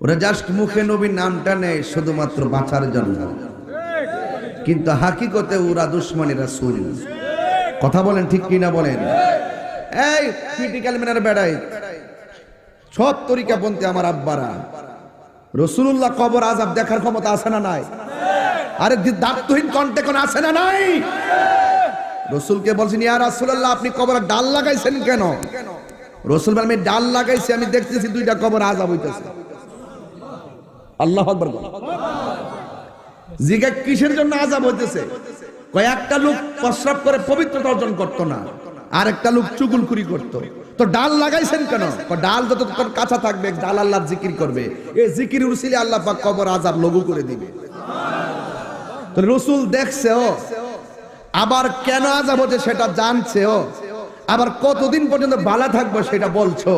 ওরা জাস্ট মুখে নবীর নামটা নেয় শুধুমাত্র বাঁচার জন্য, কিন্তু হাকিকতে ওরা দুশমনী রাসূল। কথা বলেন ঠিক কিনা বলেন? এই ক্রিটিক্যাল ম্যানের বেড়াই সব তরিকা বলতে আমার আব্বারা, রাসূলুল্লাহ কবর আযাব দেখার ক্ষমতা আছে না নাই? আরে দাঁতহীন কণ্ঠে কোন আছে না নাই? রাসূলকে বলছেন ইয়া রাসূলুল্লাহ আপনি কবরে ডাল লাগাইছেন কেন? রাসূল বলেন আমি ডাল লাগাইছি, আমি দেখতেছি দুইটা কবর আযাব হইতেছে। আল্লাহু আকবার। জিজ্ঞাসা কিসের জন্য আযাব হইতেছে? কয়েকটা লোক প্রস্রাব করে পবিত্রতা অর্জন করতো না, আর একটা লোক চুগলখুরি করতো। তো ডাল লাগাইছেন কেন? ডাল যতক্ষণ কাঁচা থাকবে ডাল আল্লাহর জিকির করবে, এই জিকির উসিলে আল্লাহ পাক কবর আযাব লঘু করে দিবে। তো রাসূল দেখছেও, আবার কেন আযাব হচ্ছে সেটা জানছেও, আবার কতদিন পর্যন্ত ভালো থাকবো সেটা বলছো।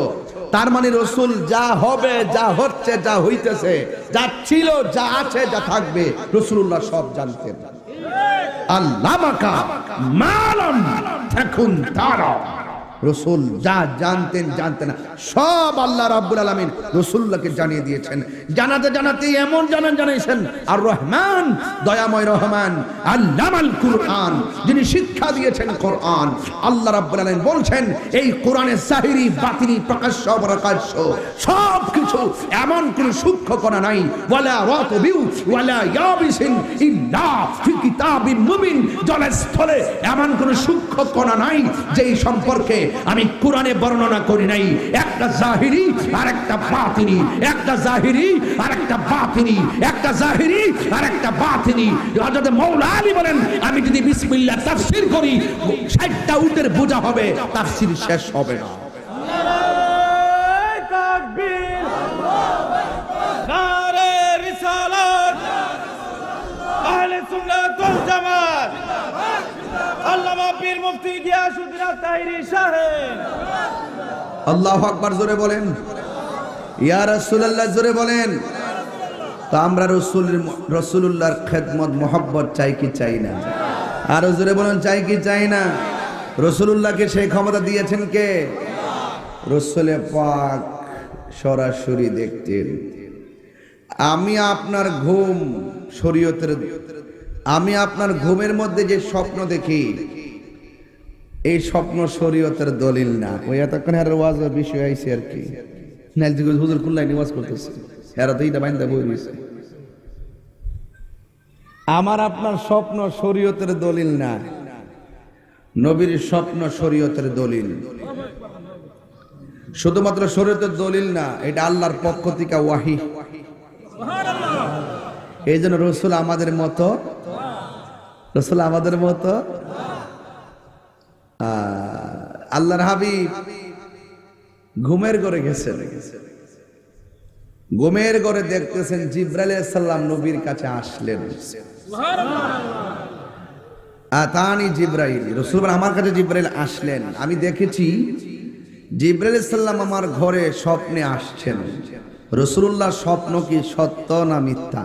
তার মানে রাসূল যা হবে, যা হচ্ছে, যা হইতেছে, যা ছিল, যা আছে, যা থাকবে রাসূলুল্লাহ সব জানতেন। আল্লামাকা মালাম তাকুন তারা, রাসূল যা জানতেন জানতেন সব আল্লাহ রাব্বুল আলামিন রাসূলুল্লাহকে জানিয়ে দিয়েছেন। জানাতে জানাতে এমন জানাইছেন আর রহমান, দয়াময় রহমান, আল্লামাল কুরআন, যিনি শিক্ষা দিয়েছেন কোরআন। আল্লাহ রাব্বুল আলামিন বলছেন এই কোরআনের জাহিরি বাতিনি প্রকাশ্য অপ্রকাশ্য সব কিছু, এমন কোন সূক্ষ্ম কণা নাই। ওয়ালা রাতবিউ ওয়ালা ইয়াবিসিন ইল্লা ফি কিতাবিম মুবিন, জলস্থলে এমন কোন সূক্ষ্ম কণা নাই যেই সম্পর্কে আমি কোরআনে বর্ণনা করি নাই। একটা জাহিরি আর একটা বাতিনি, একটা জাহিরি আর একটা বাতিনি, একটা জাহিরি আর একটা বাতিনি। হযরত মাওলানা আলী বলেন আমি যদি বিসমিল্লাহ তাফসীর করি 60টা উটের বোঝা হবে, তাফসীর শেষ হবে না। নারে তাকবীর, নারে রিসালাত, আহলে সুন্নাত ওয়াল জামাত, আল্লামা পীর মুফতি গিয়াসউদ্দিন আত-তাহিরি সাহেব। আল্লাহু আকবার জোরে বলেন, ইয়া রাসূলুল্লাহ জোরে বলেন। তো আমরা রাসূলুল্লাহর খেদমত মহব্বত চাই কি চাই না? আরো জোরে বলেন চাই কি চাই না? রাসূলুল্লাহকে সেই ক্ষমতা দিয়েছেন কে? রাসূলে পাক সরাসরি দেখতেন। আমি আপনার ঘুম শরীয়তের, আমি আপনার ঘুমের মধ্যে যে স্বপ্ন দেখি এই স্বপ্ন শরীয়তের দলিল না। ওই এতক্ষণ আর ওয়াজ বিষয় আইছে আর কি, নাইলে হুজুর কুল্লাই নিওয়াজ করতেছে, এরা তো এইটা বাইন্দা বই রইছে। আমার আপনার স্বপ্ন শরীয়তের দলিল না, নবীর স্বপ্ন শরীয়তের দলিল। শুধুমাত্র শরীয়তের দলিল না, এটা আল্লাহর পক্ষ থেকে ওয়াহি। এই জন্য রাসূল আমাদের মতো, রাসূল আমাদের মতো। আল্লাহর হাবিব ঘুমের ঘরে গেছেন, ঘুমের ঘরে দেখতেছেন জিবরাইল আলাইহিস সালাম নবীর কাছে আসলেন। আতানি জিবরাইল, রাসূল বলেন আমার কাছে জিবরাইল আসলেন, আমি দেখেছি জিবরাইল আলাইহিস সালাম আমার ঘরে স্বপ্নে আসছেন। রাসূলুল্লাহ স্বপ্ন কি সত্য না মিথ্যা?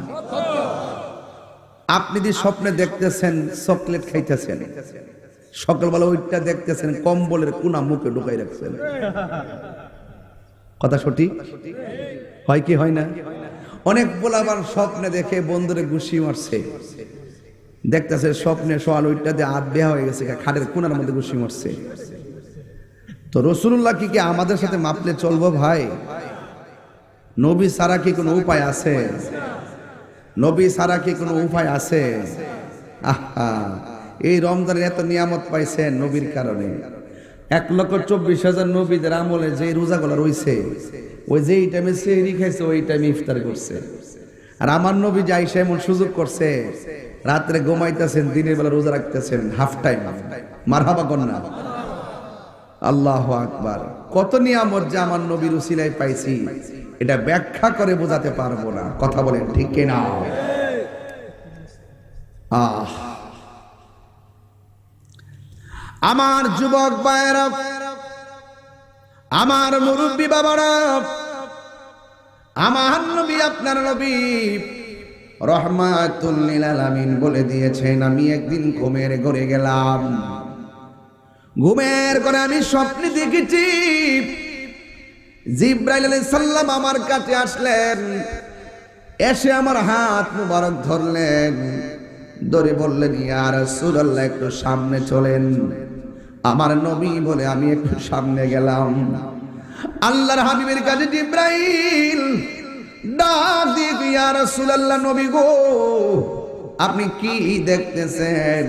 আপনি যে স্বপ্নে দেখতেছেন চকলেট খাইতেছেন, সকালবেলা ওইটা দেখতেছেন কম্বলের কোনা মুখে ঢুকাই রাখছেন। কথা সঠিক হয় কি হয় না? অনেক পোলাবার স্বপ্নে দেখে বন্ধুরে ঘুষি মারছে, দেখতেছে স্বপ্নে সোয়াল ওইটাতে হাত বেয়া হয়ে গেছে, খাটের কোনার মধ্যে ঘুষি মারছে। তো রাসূলুল্লাহ কি আমাদের সাথে মাপলে চলবো ভাই? নবী ছাড়া কি কোনো উপায় আছে? নবী ছাড়া কি কোনো উপায় আছে? আহা, এই রমজানের এত নিয়ামত পাইছেন নবীর কারণে। 1,24,000 নবীদের আমলে যে রোজাগুলো রইছে, ওই যে এই টাইমে সেহরি খাইছে ওই টাইমে ইফতার করছে। আর আমার নবী যাই সে এমন সুযোগ করছে, রাত্রে ঘুমাইতেছেন, দিনের বেলা রোজা রাখতেছেন, হাফ টাইম। মারহাবা কন্যা, আল্লাহু আকবার। কত নিয়ামত যে আমার নবীর উসিলায় পাইছি, এটা ব্যাখ্যা করে বোঝাতে পারবো না। কথা বলেন ঠিক কিনা? আমার যুবক ভাইয়েরা, আমার মুরব্বী বাবারা, আমার নবী আপনার নবী রহমাতুল লিল আলামিন বলে দিয়েছেন, আমি একদিন ঘুমের ঘরে গেলাম, ঘুমের ঘরে আমি স্বপ্নে দেখেছি জিবরাইল আলাইহিস সালাম আমার কাছে আসলেন, এসে আমার হাত মুবারক ধরলেন, ধরে বললেন ইয়া রাসূলুল্লাহ একটু সামনে চলেন। আমার নবী বলে আমি একটু সামনে গেলাম। আল্লাহর হাবিবের কাছে জিবরাইল ডাক দিয়ে ইয়া রাসূলুল্লাহ নবী গো আপনি কি দেখতেছেন?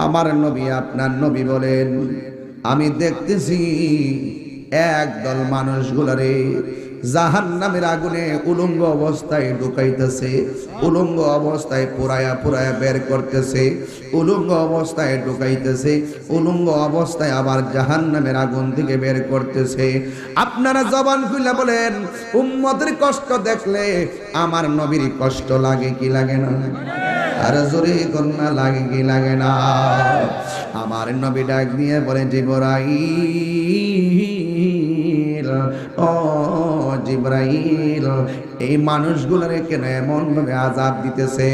আমার নবী আপনার নবী বলেন আমি দেখতেছি একদল মানুষগুলারে জাহান্নামের আগুনে উলঙ্গ অবস্থায় ঢুকাইতেছে, উলঙ্গ অবস্থায় পুরায়া পুরায়া বের করতেছে, উলঙ্গ অবস্থায় ঢুকাইতেছে, উলঙ্গ অবস্থায় আবার জাহান্নামের আগুন থেকে বের করতেছে। আপনারা জবান খুলে বলেন উম্মতের কষ্ট দেখলে আমার নবীর কষ্ট লাগে কি লাগে না? আর জোরে কন্যা লাগে কি লাগে না? আমার নবী ডাক দিয়ে বলে জিবরাইল, ও জিবরাইল এই মানুষগুলোরে কেন এমন ভাবে আযাব দিতেছে?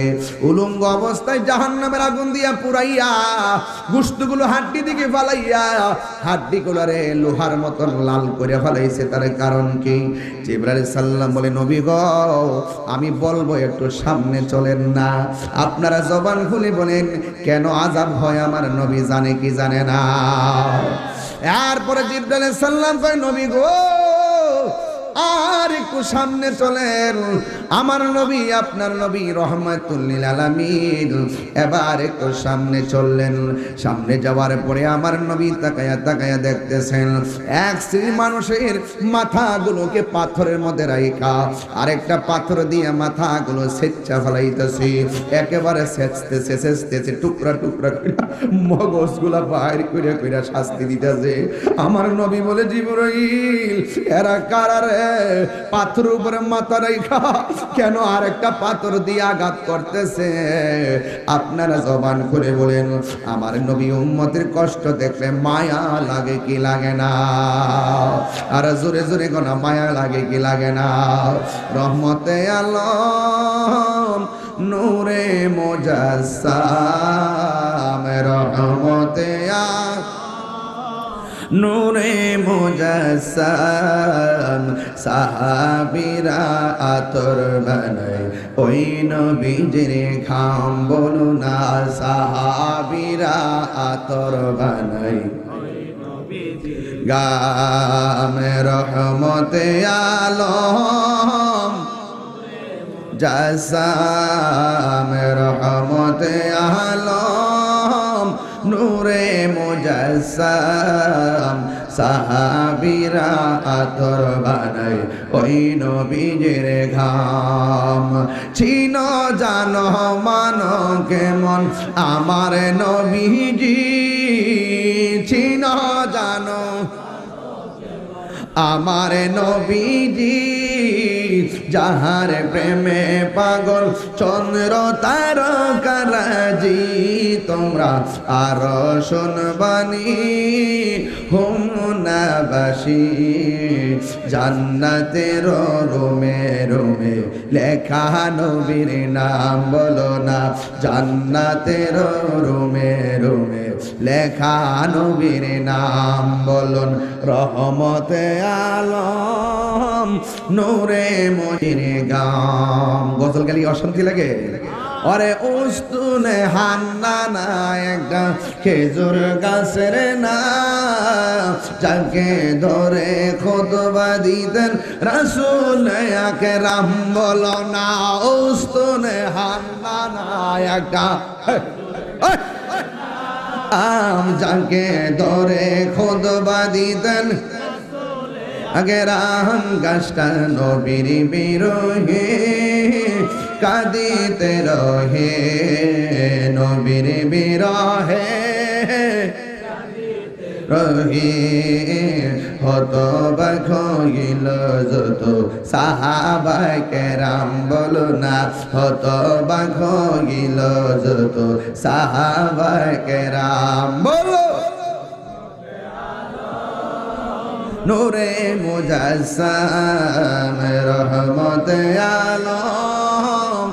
উলঙ্গ অবস্থায় জাহান্নামের আগুন দিয়া পুরাইয়া গোশতগুলো হাড্ডি দিকে ফালাইয়া হাড্ডিগুলোরে লোহার মতন লাল করে ফেলাইছে, তার কারণ কি? জিবরাইল সাল্লাম বলে নবী গো আমি বলবো একটু সামনে চলেন না। আপনারা জবান খুলে বলেন কেন আযাব হয় আমার নবী জানে কি জানে না? এরপরে জিবরাইল সাল্লাম কয় নবী গো আর একটু সামনে চলেন। আমার নবী আপনার নবী রহমাতুল লিল আলামিন এবার একটু সামনে চললেন। সামনে যাওয়ার পরে আমার নবী তাকায়া তাকায়া দেখতেছেন এক শ্রেণীর মানুষের মাথাগুলোকে পাথরের মধ্যে রাইখা আরেকটা পাথর দিয়ে মাথাগুলো সেচ্চা ফেলাইতেছে, একেবারে সেচতেছে সেচতেছে, টুকরা টুকরা করে মগজগুলা বাইর করে করে শাস্তি দিতেছে। আমার নবী বলে জিবরাইল এরা কারা রে? পাথর উপরে মাথা রাইখা কেন আরেকটা পাথর দিয়ে আঘাত করতেছে? আপনারা জবান করে বলেন আমার নবী উম্মতের কষ্ট দেখলে মায়া লাগে কি লাগে না? আর জোরে জোরে কোন মায়া লাগে কি লাগে না? রহমতে আলম নূরে মুজাসসাম, রহমতে নূরে মুজাসসাম, সাহাবীরা আতর বানায় ওই নবীজির ঘাম, বলো না সাহাবীরা আতর বানায় গাম। রহমতে আলম জাসাম, রহমতে আলম নূরে মুজাসসাম, সাহাবীরা আতর বানায় ওই নবীজির ঘাম। চিনো জানো মানো কেমন আমার নবীজি, চিনো জানো আমার নবীজি, যাহার প্রেমে পাগল চন্দ্র তারকারাজি, তোমরা আর শুনবানি হুমনাবাসী জান্নাতের রুমে রুমে লেখা নবীর নাম বলো না জান্নাতের রুমে রুমে লেখা নবীর নাম বলুন রহমতে আলম নূরে মজিরে গাম গজল গালি অশান্তি লাগে অরে উস্তুনে হান্নানা একটা খেজুর গাছের না যাকে ধরে খুতবা দিতেন রাসূল আকরাম বলো না উস্তুনে হান্নানা একটা যাকে ধরে খুতবা দিতেন আগেরাম গাছটা নবীর বিরহে কাঁদিতে রহে নবীর বিরহে রহে হতবাক হইল যত সাহাবায়ে কেরাম বলো না হতবাক হইল যত সাহাবায়ে কেরাম বলো নূরে মুজাসসাম রহমতে আলম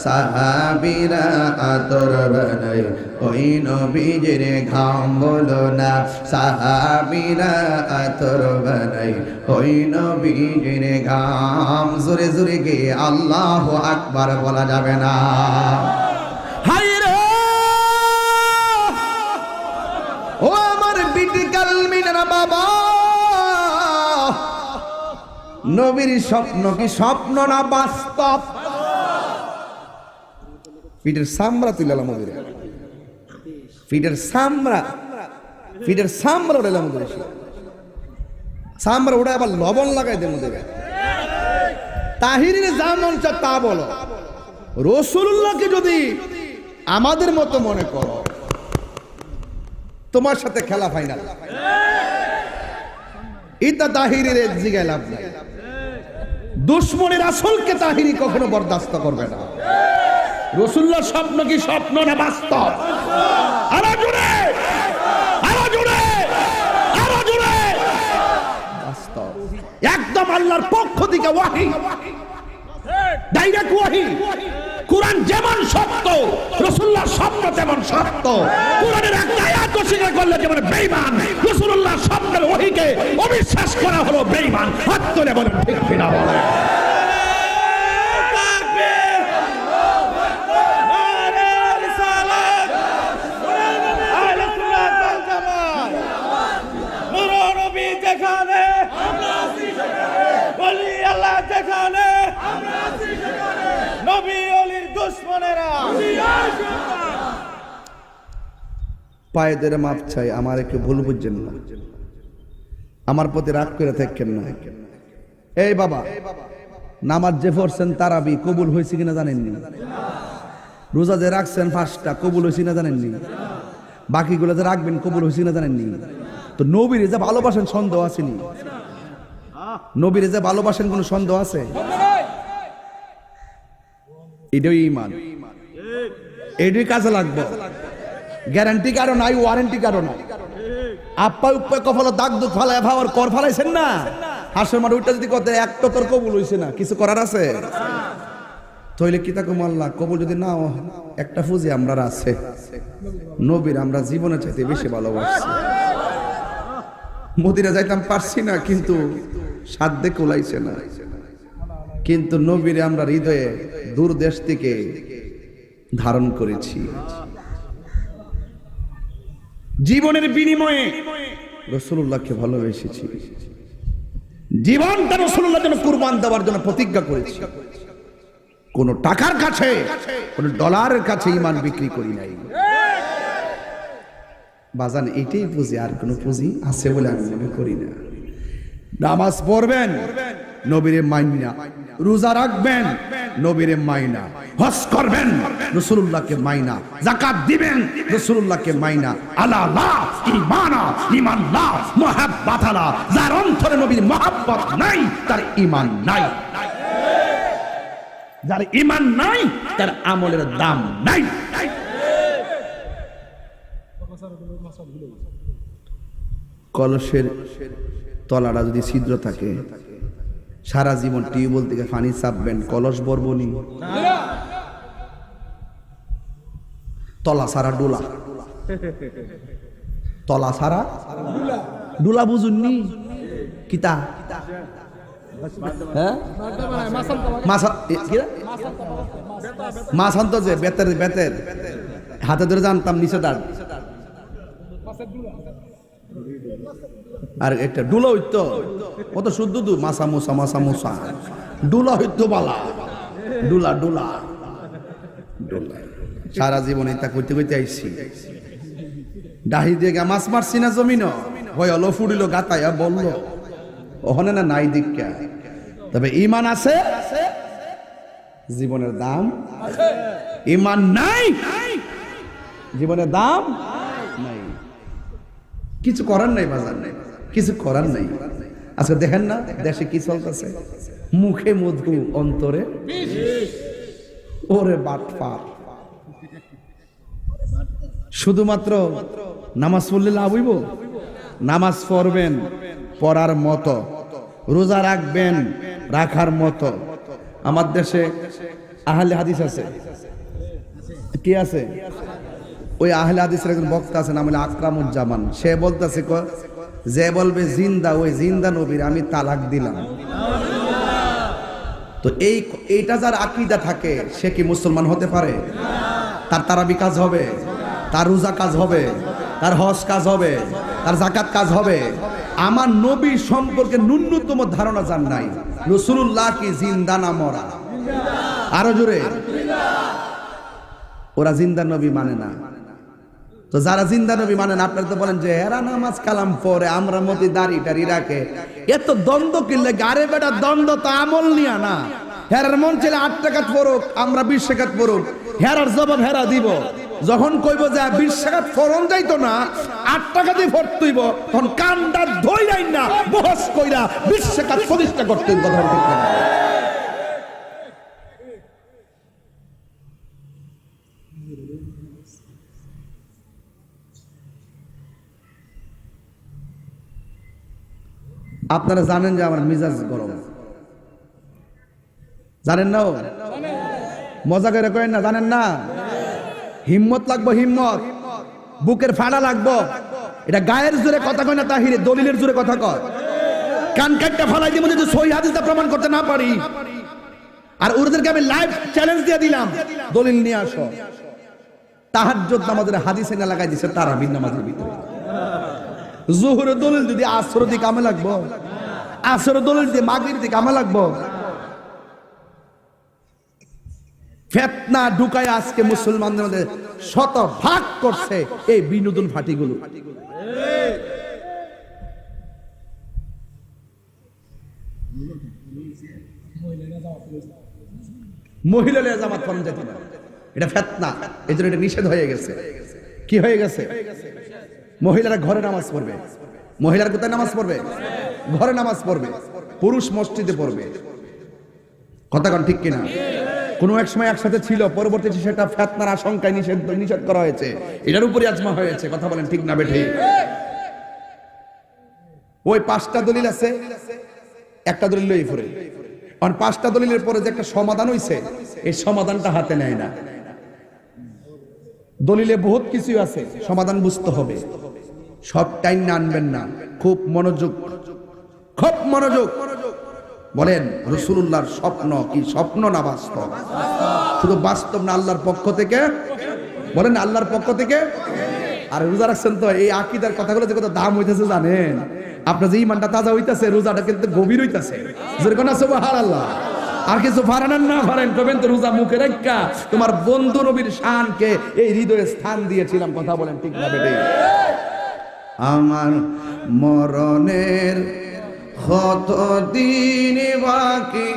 সাহাবীরা আতর বানাই ওই নবীজির ঘাম বলো না সাহাবীরা আতর বানাই ওই নবীজির ঘাম জোরে জোরে গিয়ে আল্লাহু আকবার বলা যাবে না ও আমার বিটিকাল মিনারা বাবা নবীর স্বপ্ন কি স্বপ্ন না বাস্তব পিঠের সামরা তুইলাম নবীর পিঠের সামরা উড়ালাম নবীর সামরা উড়ে আবার লবণ লাগাই দেন নবীর তাহিরের যা মন চায় তা বলো রাসূলুল্লাহকে যদি আমাদের মতো মনে করো তোমার সাথে খেলা ফাইনাল ইতা তাহিরের জিগায় লাভ নাই দুশ্মনের রাসূলকে তাহিরি কখনো বরদাস্ত করবে না রাসূলুল্লাহর স্বপ্ন কি স্বপ্ন না বাস্তব আরো জোরে বাস্তব একদম আল্লাহর পক্ষ থেকে ওয়াহী ডাইরেক্ট ওয়াহী কুরআন যেমন সত্য রাসূলুল্লাহর স্বপ্ন তেমন সত্য কুরআনের একটা আয়াত অস্বীকার করলে যেমন বেঈমান রাসূলুল্লাহর স্বপ্নের ওহীকে অবিশ্বাস করা হলো বেঈমান হাত তুলে বলেন ঠিক কিনা বলেন তাকবীর নারে রিসালাত আহলে সুন্নাত ওয়াল জামাত নূর নবী যেখানে আমরা আছি সেখানে বলি আল্লাহ যেখানে আমরা আছি সেখানে নবী ওলির দুশমনেরা পায়ে ধরে মাপ চাই আমার একটু ভুল বুঝছেন না আমার প্রতি রাগ করে থাকেন না এই বাবা নামাজ যে পড়ছেন তারাবি কবুল হয়েছে কিনা জানেননি রোজা যে রাখছেন 5টা কবুল হয়েছে না জানেননি বাকিগুলো যে রাখবেন কবুল হয়েছে না জানেননি তো নবীরে যে ভালোবাসেন সন্দেহ আসেনি নবীরে যে ভালোবাসেন কোনো সন্দেহ আছে এটাই ঈমান এটাই কাজে লাগবে গ্যারান্টি কারো নাই ওয়ারেন্টি কারো নাই আপা উপে কপালে দাগ দুঃখ ফালায় ভাবার কর ফালাইছেন না হাসের মাঠে উঠতে যদি কথা একটা তোর কবুল হইছে না কিছু করার আছে তইলে কি তাকে আল্লাহ কবুল যদি না একটা ফুজি আমরা আছে নবীর আমরা জীবনে চাইতে বেশি ভালোবাসি মদিনা যাইতাম পারছি না কিন্তু সাধ্যে কোলাইছে না কিন্তু নবীরে আমরা হৃদয়ে দূর দেশ থেকে ধারণ করেছি জীবনের বিনিময়ে রাসূলুল্লাহকে ভালোবেসেছি জীবনটা রাসূলুল্লাহর জন্য কুরবান দেওয়ার জন্য প্রতিজ্ঞা করেছি কোন টাকার কাছে কোন ডলারের কাছে ঈমান বিক্রি করি নাই বাজান এটাই পুঁজি আর কোন পুঁজি আছে বলে আমি মনে করি না নামাজ পড়বেন নবীরে মাইনা রোজা রাখবেন নবীরে মাইনা হজ করবেন রাসূলুল্লাহকে মাইনা যাকাত দিবেন রাসূলুল্লাহকে মাইনা আলা লা ঈমানা ঈমান লা মুহাব্বাত আলা যার অন্তরে নবীর মুহাব্বত নাই তার ঈমান নাই যার ঈমান নাই তার আমলের দাম নাই। কলসের তলাটা যদি ছিদ্র থাকে, সারা জীবন টিউবওয়েল থেকে পানি চাপবেন, কলস বরবনি। তলা সারা ডোলা, তলা সারা ডোলা, বুঝুননি কিতা? হ্যাঁ, মাছ আনতো যে বেতের বেতের হাতে ধরে জানতাম নিচে দাঁড়, আর একটা ডুলা হইতো কত শুদ্ধ দু মাসা মোসা মাসা মোসা ডুলা হইতো বালা, ডুলা ডুলা ডুলা। সারা জীবন এটা করতে করতে আইসি, ডাহি দিয়ে মাছ মারছি না জমিন, হলো ফুড়িল গাতায়া বললো ওখানে না নাই দীক্ষা। তবে ঈমান আছে, জীবনের দাম। ঈমান নাই, জীবনের দাম নাই। কিছু করার নাই বাজার নাই, কিছু করার নাই। আজকে দেখেন না দেশে কি চলতেছে, মুখে মধু অন্তরে ওরে বাটপার। শুধুমাত্র নামাজ পড়লে লাভ হইব? নামাজ পড়বেন পড়ার মতো, রোজা রাখবেন রাখার মতো। আমার দেশে আহলে হাদিস আছে, কি আছে? ওই আহলে হাদিসের একজন বক্তা আছে, নাম হলো আকরামুজ্জামান। সে বলতেছে যে বলবে জিন্দা, ওই জিন্দা নবীর আমি তালাক দিলাম। তো এইটা যার আকীদা থাকে সে কি মুসলমান হতে পারে? তার তারাবি কাজ হবে, তার রোজা কাজ হবে, তার হজ কাজ হবে, তার যাকাত কাজ হবে। আমার নবী সম্পর্কে ন্যূনতম ধারণা যার নাই, রাসূলুল্লাহ কি জিন্দা না মরা? আরো জোরে। ওরা জিন্দা নবী মানে না। তো যারা জিন্দা নবী মানে না, আপনারা তো বলেন যে এরা নামাজ কালাম পড়ে, আমরা মতি দাড়ি টাড়ি রাখে, এত দ্বন্দ্ব কিনলে গারে বেটা দ্বন্দ্ব তো আমল নিয়া না। হেরার মন ছেলে 8 টাকাত পড়ুক, আমরা 20 টাকাত পড়ুক, হেরার জবাব হেরা দিব। যখন কইব যে 20 টাকাত ফরন যাইতো না, 8 টাকা দিয়ে ভরতেইব, তখন কান্ডা ধইরাই না বহস কইরা 20 টাকাত প্রতিষ্ঠা করতেন। কথা ঠিক না? আপনারা জানেন যে আমার মিজাজ গরম, জানেন না? মজা করে করেন না, জানেন না? হিম্মত লাগবো, হিম্মত, বুকের ফাড়া লাগবো। এটা গায়ের জোরে কথা কয় না তাহিরে, দলিলের জোরে কথা কয়। কান কাটটা ফালাই দিব যদি সহি হাদিসটা প্রমাণ করতে না পারি। আর ওদেরকে আমি লাইভ চ্যালেঞ্জ দিয়ে দিলাম, দলিল নিয়ে আসো। তাহাজ্জুদ নামাজের হাদিসে না লাগাই দিছে তারাবির নামাজের ভিতরে। জোহরের দলিল যদি আসরের দিকে কামে লাগবো, আসরের দলিল দিয়ে মাগরিবের দিকে কামে লাগবো। ফিতনা ঢুকায় আজকে মুসলমানদের মধ্যে শতভাগ করছে এই বিনোদন ফাটিগুলো। মহিলা জামাত পড়ান যেত না, এটা ফিতনা। এই জন্য এটা নিষেধ হয়ে গেছে। কি হয়ে গেছে? মহিলারা ঘরে নামাজ পড়বে। মহিলারা কোথায় নামাজ পড়বে? ঘরে নামাজ পড়বে। পুরুষ মসজিদে পড়বে। কথা কোন ঠিক কিনা? কোনো এক সময় একসাথে ছিল, পরবর্তীতে সেটা ফিতনার আশঙ্কায় নিষেধ করা হয়েছে। এটার উপরে আজমা হয়েছে। কথা বলেন ঠিক না বেঠিক? ওই 5টা দলিল আছে, একটা দলিল লই পড়ে। আর 5টা দলিলের পরে যে একটা সমাধান হইছে, এই সমাধানটা হাতে নেয় না। দলিলে বহুত কিছু আছে, সমাধান বুঝতে হবে। সব টাইম না আনবেন না, খুব মনোযোগ, খুব মনোযোগ। বলেন রাসূলুল্লাহর স্বপ্ন কি স্বপ্ন না বাস্তব? শুধু বাস্তব না, আল্লাহর পক্ষ থেকে। বলেন আল্লাহর পক্ষ থেকে। আর রোজা রাখছেন তো, এই আকীদার কথাগুলো যে কত দাম হইতেছে জানেন? আপনার যে ঈমানটা তাজা হইতেছে, রোজাটা কিন্তু গভীর হইতেছে। যেরকম না সুবহানাল্লাহ। আর কিছু ফারানান না ফারেন কবেন তো রোজা মুখে রাখা তোমার বন্ধু নবীর শানকে এই হৃদয়ে স্থান দিয়েছিলাম। কথা বলেন ঠিক না বেঠিক? আমার মরণের কতদিন বাকি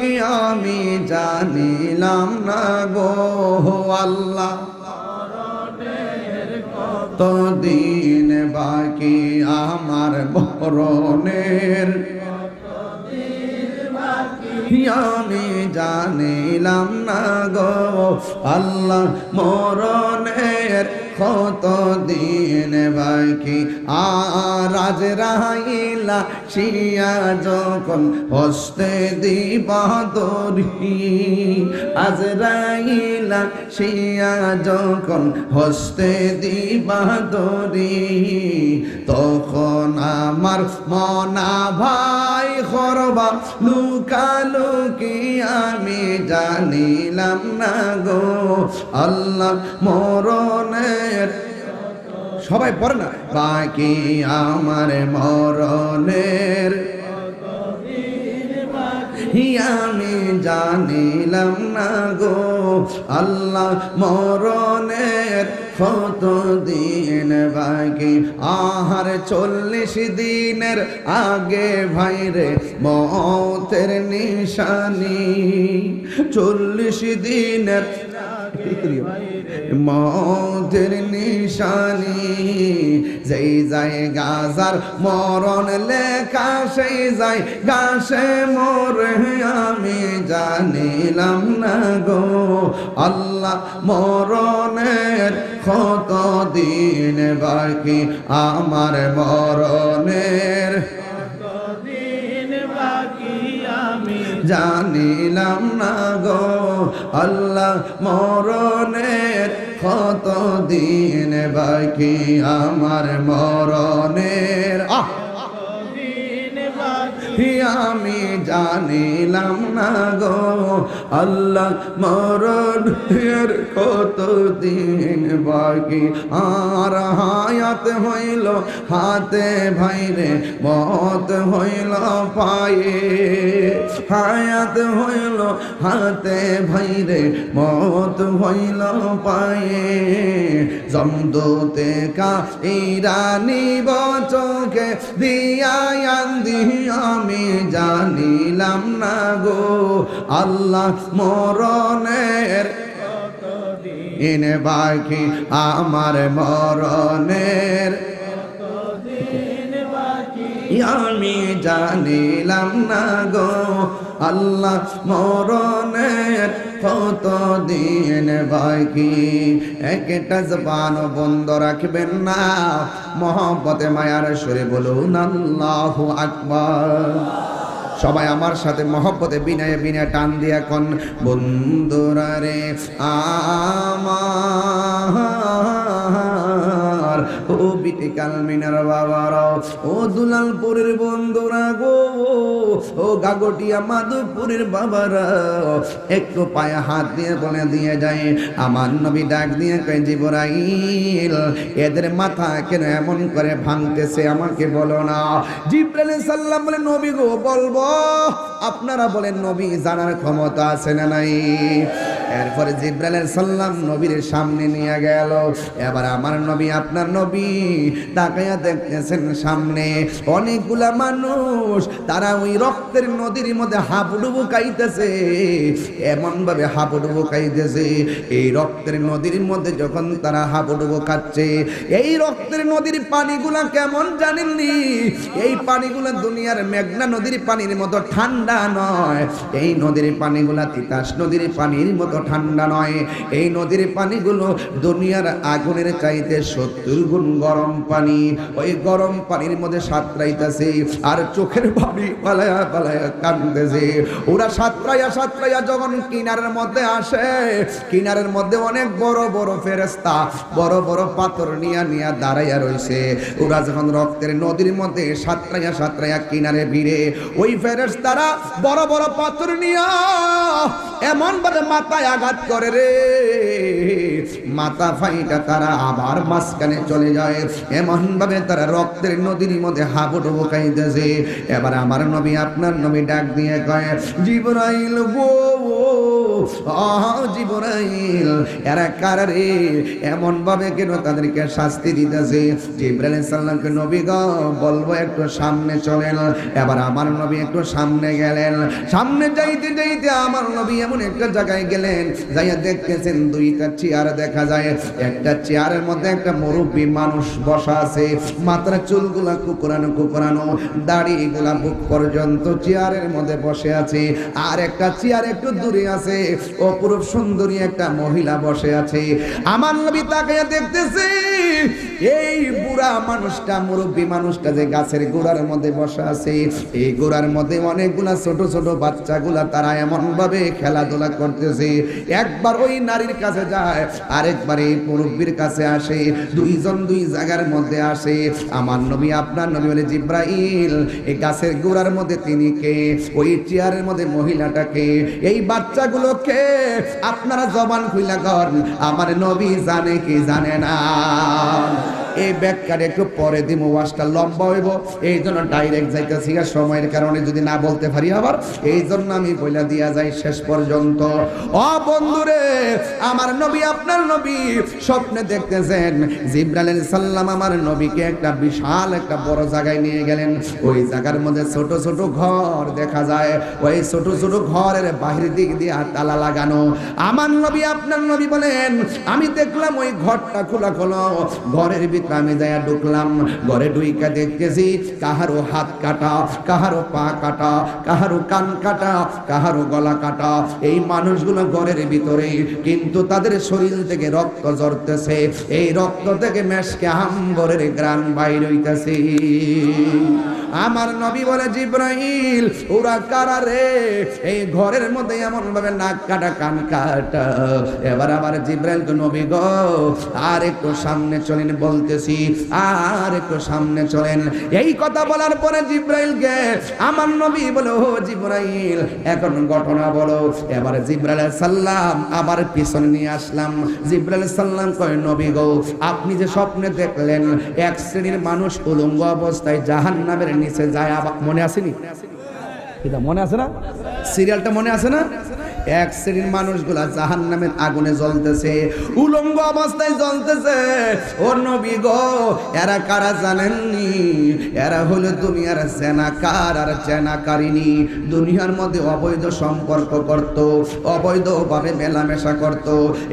আমি জানিলাম না গো আল্লাহ, কতদিন বাকি আমার মরণের, আমি জানিলাম না গো আল্লাহ মরণের কত দিন বাকি আর আজরাইলা শিয়া যখন হস্তে দিবা দরি আজরাইলা শিয়া যখন হস্তে দিবা দরি তখন আমার মনা ভাই করবা লুকালুকি আমি জানিলাম না গো আল্লাহ মরণের সবাই পড়ে না বাকি আমার মরণের আমি জানিলাম না গো আল্লাহ মরণের কত দিন বাকি আহার 40 দিনের আগে ভাইরে মতের নিশানি 40 দিনের মতের নিশানি যেই যায় গাজার মরণ লেখা সেই যায় গাছে মরে আমি জানিলাম না গো আল্লাহ মরণের কত দিন বাকি আমার মরণের জানিলাম না গো আল্লাহ মরণের কত দিন বাকি আমার মরণের আমি জানিলাম না গো আল্লাহ মরণের কত দিন বাকি আর হায়াত হইল হাতে ভাইরে মত হইল পায়ে হায়াত হইল হাতে ভাইরে মত হইল পায়ে জমদূতে কা ইরানি বচকে দিয়া আন্দি আমি জানিলাম না গো আল্লাহ মরণের ইনে বাকি আমার মরণের আমি জানিলাম না গো আল্লাহ মরণের কত দিন বাকি একটা জবান বন্ধ রাখবেন না মহব্বতে মায়ার সুরে বলুন আল্লাহু আকবার সবাই আমার সাথে মহব্বতে বিনয়ে বিনয়ে টান দিয়া কোন বন্ধুরা রে আমার ও বিটি কালমিনার বাবারা ও দুলালপুরের বন্ধুরা গো ও গাগটিয়া মাধবপুরের বাবারা একটু পায়ে হাত দিয়ে বলে দিয়ে যায় আমার নবী ডাক দিয়ে কয় জিবরাইল এদের মাথা কেন এমন করে ভাঙতেছে আমাকে বলো না জিবরাইল সাল্লাম বলে নবী গো বলবো আপনারা বলেন নবী জানার ক্ষমতা আছে না নাই এরপরে জিবরাইল সাল্লাম নবীর সামনে নিয়ে গেল এবার আমার নবী আপনার নবী তাকায়া দেখতেছেন সামনে অনেকগুলা মানুষ তারা ওই রক্তের নদীর মধ্যে হাবুডুবু খাইতেছে এমন ভাবে হাবুডুবু খাইতেছে এই রক্তের নদীর মধ্যে যখন তারা হাবুডুবু খাচ্ছে এই রক্তের নদীর পানিগুলা কেমন জানেননি এই পানিগুলা দুনিয়ার মেঘনা নদীর পানির মতো ঠান্ডা নয় এই নদীর পানিগুলা তিতাস নদীর পানির মতো ঠান্ডা নয় এই নদীর পানিগুলো দুনিয়ার আগুনের চাইতে 70 গুণ গরম পানি ওই গরম পানির মধ্যে সাঁতরাইতেছে আর চোখের ভাবি পালায়া পালায়া কাঁদতেছে ওরা সাঁতরাইয়া যখন কিনারের মধ্যে আসে কিনারের মধ্যে অনেক বড় বড় ফেরেশতা বড় বড় পাথর নিয়া দাঁড়াইয়া রইছে ওরা যখন রক্তের নদীর মধ্যে সাঁতরাইয়া কিনারে ভিড়ে ওই ফেরেশতারা বড় বড় পাথর নিয়া এমন ভাবে মাথায় আঘাত করে রে মাথা ফাইটা তারা আবার মাঝখানে চলে যায় এমন ভাবে তারা রক্তের নদীর মধ্যে হাবুডুবু খাইতেছে এবার আমার নবী আপনার নবী ডাক দিয়ে কয় জিবরাইল গো জিবরাইল এরা কারা রে এমন ভাবে কেন তাদেরকে শাস্তি দিতেছে জিবরাইল সাল্লামকে নবী গো বলবো একটু সামনে চলেন এবার আমার নবী একটু সামনে গেলেন সামনে যাইতে যাইতে আমার নবী এমন একটা জায়গায় গেলেন যাইয়া দেখতেছেন দুইটা চেয়ার দেখা যায় একটা চেয়ারের মধ্যে একটা মুরব্বী মানুষ বসা আছে, মাথার চুলগুলা কুকুরানো, দাড়িগুলা বুক পর্যন্ত চেয়ারের মধ্যে বসে আছে। আর একটা চেয়ার একটু দূরে আছে, অপরূপ সুন্দরী একটা মহিলা বসে আছে। আমার নবী তাকিয়ে দেখতেছে এই বুড়া মানুষটা, মুরব্বী মানুষটা যে গাছের গোড়ার মধ্যে বসে আছে, এই গোড়ার মধ্যে অনেকগুলা ছোট ছোট বাচ্চাগুলা তারা এমন ভাবে খেলাধুলা করতেছে। একবার ওই নারীর কাছে যায়, আরেকবার এই মুরব্বীর কাছে আসে, দুইজন দুই জায়গার মধ্যে আসে। আমার নবী, আপনার নবী বলে জিব্রাইল, এই গাছের গোড়ার মধ্যে তিনি কে? ওই চেয়ারের মধ্যে মহিলাটাকে, এই বাচ্চাগুলোকে? আপনারা জবান খুইলা কর, আমার নবী জানে কি জানে না? এই ব্যাখ্যাটা একটু পরে দিব, ওয়াজটা লম্বা হইব, এই জন্য ডাইরেক্ট যাইতেছি, সময়ের কারণে যদি না বলতে পারি আবার, এই জন্য আমি বইলা দিয়া যাই শেষ পর্যন্ত। ও বন্ধুরে, আমার নবী, আপনার নবী স্বপ্নে দেখতেছেন জিবরাইল আলাইহিস সালাম আমার নবীকে একটা বিশাল একটা বড় জায়গায় নিয়ে গেলেন। ওই জায়গার মধ্যে ছোট ছোট ঘর দেখা যায়, ওই ছোট ছোট ঘরের বাহির দিক দিয়ে তালা লাগানো। আমার নবী, আপনার নবী বলেন আমি দেখলাম ওই ঘরটা খোলা খোলা, ঘরের ভিতরে আমি যাইয়া ঢুকলাম। ঘরে ঢুইকা দেখতেছি কাহারো হাত কাটা, কাহারো পা কাটা, কাহারো কান কাটা, কাহারো গলা কাটা। এই মানুষগুলো ঘরের ভিতরে, কিন্তু তাদের শরীর থেকে রক্ত ঝরতেছে, এই রক্ত থেকে মেশকে আম্বরের গ্রান বাইর হইতেছে। আমার নবী বলে জিব্রাইল, ওরা কারা রে? এই ঘরের মধ্যে এমন ভাবে নাক কাটা, কান কাটা। এবার আবার জিব্রাইল তো নবী গো আর একটু সামনে চলেন বলতেছি, আর একটু সামনে চলেন। এই কথা বলার পরে জিব্রাইল গে আমার নবী বলে, ও জিব্রাইল এখন ঘটনা বলো। এবার জিব্রাইল আলাইহিস সালাম আবার পিছনে নিয়ে আসলাম। জিব্রাইল আলাইহিস সালাম কয় নবী গো, আপনি যে স্বপ্নে দেখলেন এক শ্রেণীর মানুষ উলঙ্গ অবস্থায় জাহান্নামের নিচে যায়, মনে আসেনি? এটা মনে আছে না? সিরিয়ালটা মনে আছে না? এক শ্রেণীর মানুষগুলা জাহান্নামের আগুনে জ্বলতেছে, উলঙ্গ অবস্থায় জ্বলতেছে। ও নবী গো, এরা কারা জানেননি? এরা হলো দুনিয়ার জেনাকার আর জেনাকারিনী। দুনিয়ার মধ্যে অবৈধ সম্পর্ক করত, অবৈধভাবে মেলামেশা করত।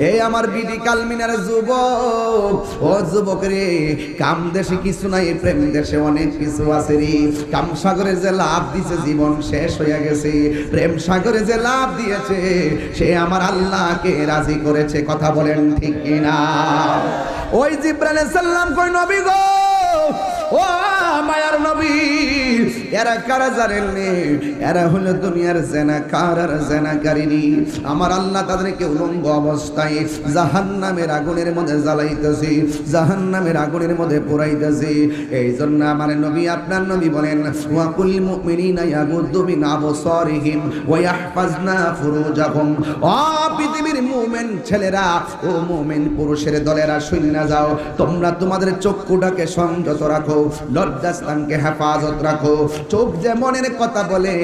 এই আমার বিডি কালমিনার যুবক, ও যুবক রে, কাম দেশে কিছু নাই, প্রেম দেশে অনেক কিছু আছে রে। কাম সাগরে যে লাভ দিছে জীবন শেষ হয়ে গেছে, প্রেম সাগরে যে লাভ দিয়েছে সে আমার আল্লাহকে রাজি করেছে। কথা বলেন ঠিক কিনা? ওই জিবরাইল আলাইহিস সালাম কই নবী গো, ও মায়ার নবী, এরা কারা জানেননি? এরা হলো দুনিয়ার জেনাকার আর জেনাকারিনী। আমার আল্লাহ তাদেরকে উলঙ্গ অবস্থায় জাহান্নামের আগুনের মধ্যে জ্বালাইতেছে, জাহান্নামের আগুনের মধ্যে পোড়াইতেছে। এই জন্য আমার নবী, আপনার নবী বলেন, ওয়া কুল মুমিনিনা ইয়াগুদ্দু মিন আবসারিহিম ওয়া ইয়াহফাজনা ফুরুজাহুম। ও পৃথিবীর মুমিন ছেলেরা, ও মুমিন পুরুষের দলেরা, শুনে যাও, তোমরা তোমাদের চক্ষুটাকে সংযত রাখো, লজ্জাস্থানকে হেফাজত রাখো। চোখ যে মনের কথা বলে,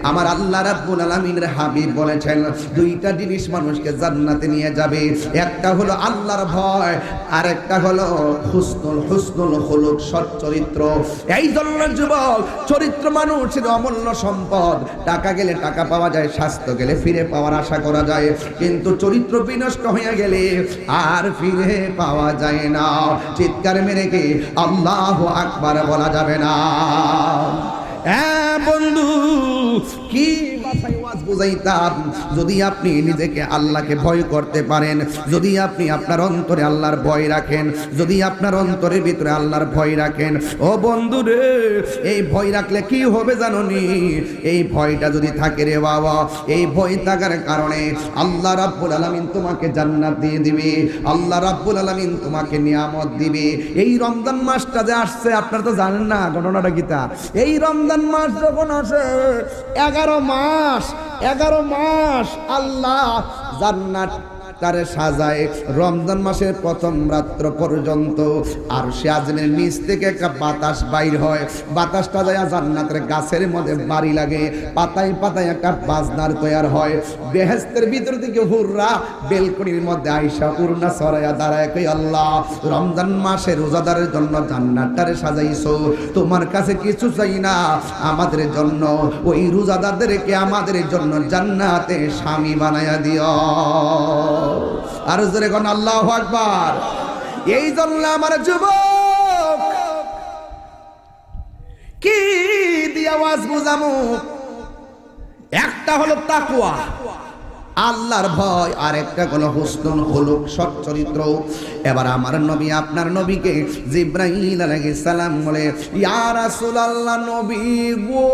আমার আল্লাহ রাব্বুল আলামিনের হাবিব বলেছেন দুইটা জিনিস মানুষকে জান্নাতে নিয়ে যাবে। একটা হলো আল্লাহর ভয়, আর একটা হলো হুসনুল খুলুক, সৎ চরিত্র। এই জন্য যুবক, চরিত্র মানুষের অমূল্য সম্পদ। টাকা গেলে টাকা পাওয়া যায়, স্বাস্থ্য গেলে ফিরে পাওয়ার আশা করা যায়, কিন্তু চরিত্র বিনষ্ট হয়ে গেলে আর ফিরে পাওয়া যায় না। চিৎকার মেরে কি আল্লাহু আকবার বলা যাবে না? বন্ধু, কি বাসায় ওয়াজ বুঝাইতাম, যদি আপনি নিজেকে আল্লাহকে ভয় করতে পারেন, যদি আপনি আপনার অন্তরে আল্লাহর ভয় রাখেন, যদি আপনার অন্তরের ভিতরে আল্লাহর ভয় রাখেন, ও বন্ধু রে, এই ভয় রাখলে কি হবে জানোনি? এই ভয়টা যদি থাকে রে বাবা, এই ভয় থাকার কারণে আল্লাহ রাব্বুল আলামিন তোমাকে জান্নাত দিয়ে দিবে, আল্লাহ রাব্বুল আলামিন তোমাকে নিয়ামত দিবে। এই রমজান মাসটা যে আসছে, আপনারা তো জানেন না ঘটনাটা কি তা? এই রমজান মাস যখন আসে, 11 মাস আল্লাহ জান্নাত তারে সাজায়। রমজান মাসের প্রথম রাত্র পর্যন্ত আরশে আজিমের নিচ থেকে একটা বাতাস বাইর হয়, বাতাসটা যায় জান্নাতের গাছের মধ্যে বাড়ি লাগে, পাতায় পাতায় একটা বাজনার তৈরি হয়। বেহেশতের ভিতর থেকে হুররা বেলকনির মধ্যে আইসা উড়না ছড়াইয়া দাঁড়ায়, কই আল্লাহ, রমজান মাসে রোজাদারের জন্য জান্নাতটারে সাজাইছো, তোমার কাছে কিছু চাই না, আমাদের জন্য ওই রোজাদারদেরকে আমাদের জন্য জান্নাতে স্বামী বানায়া দিও। আর জোরে কোন আল্লাহু আকবার। এই জন্য আমার যুবক কি দিয়ে আওয়াজ বুঝামু, একটা হলো তাকওয়া আল্লাহর ভয়, আর একটা হলো হুসনুল খুলুক সৎ চরিত্র। এবার আমার নবী আপনার নবীকে জিবরাইল আলাইহিস সালাম বলে, ইয়া রাসূলুল্লাহ নবী গো,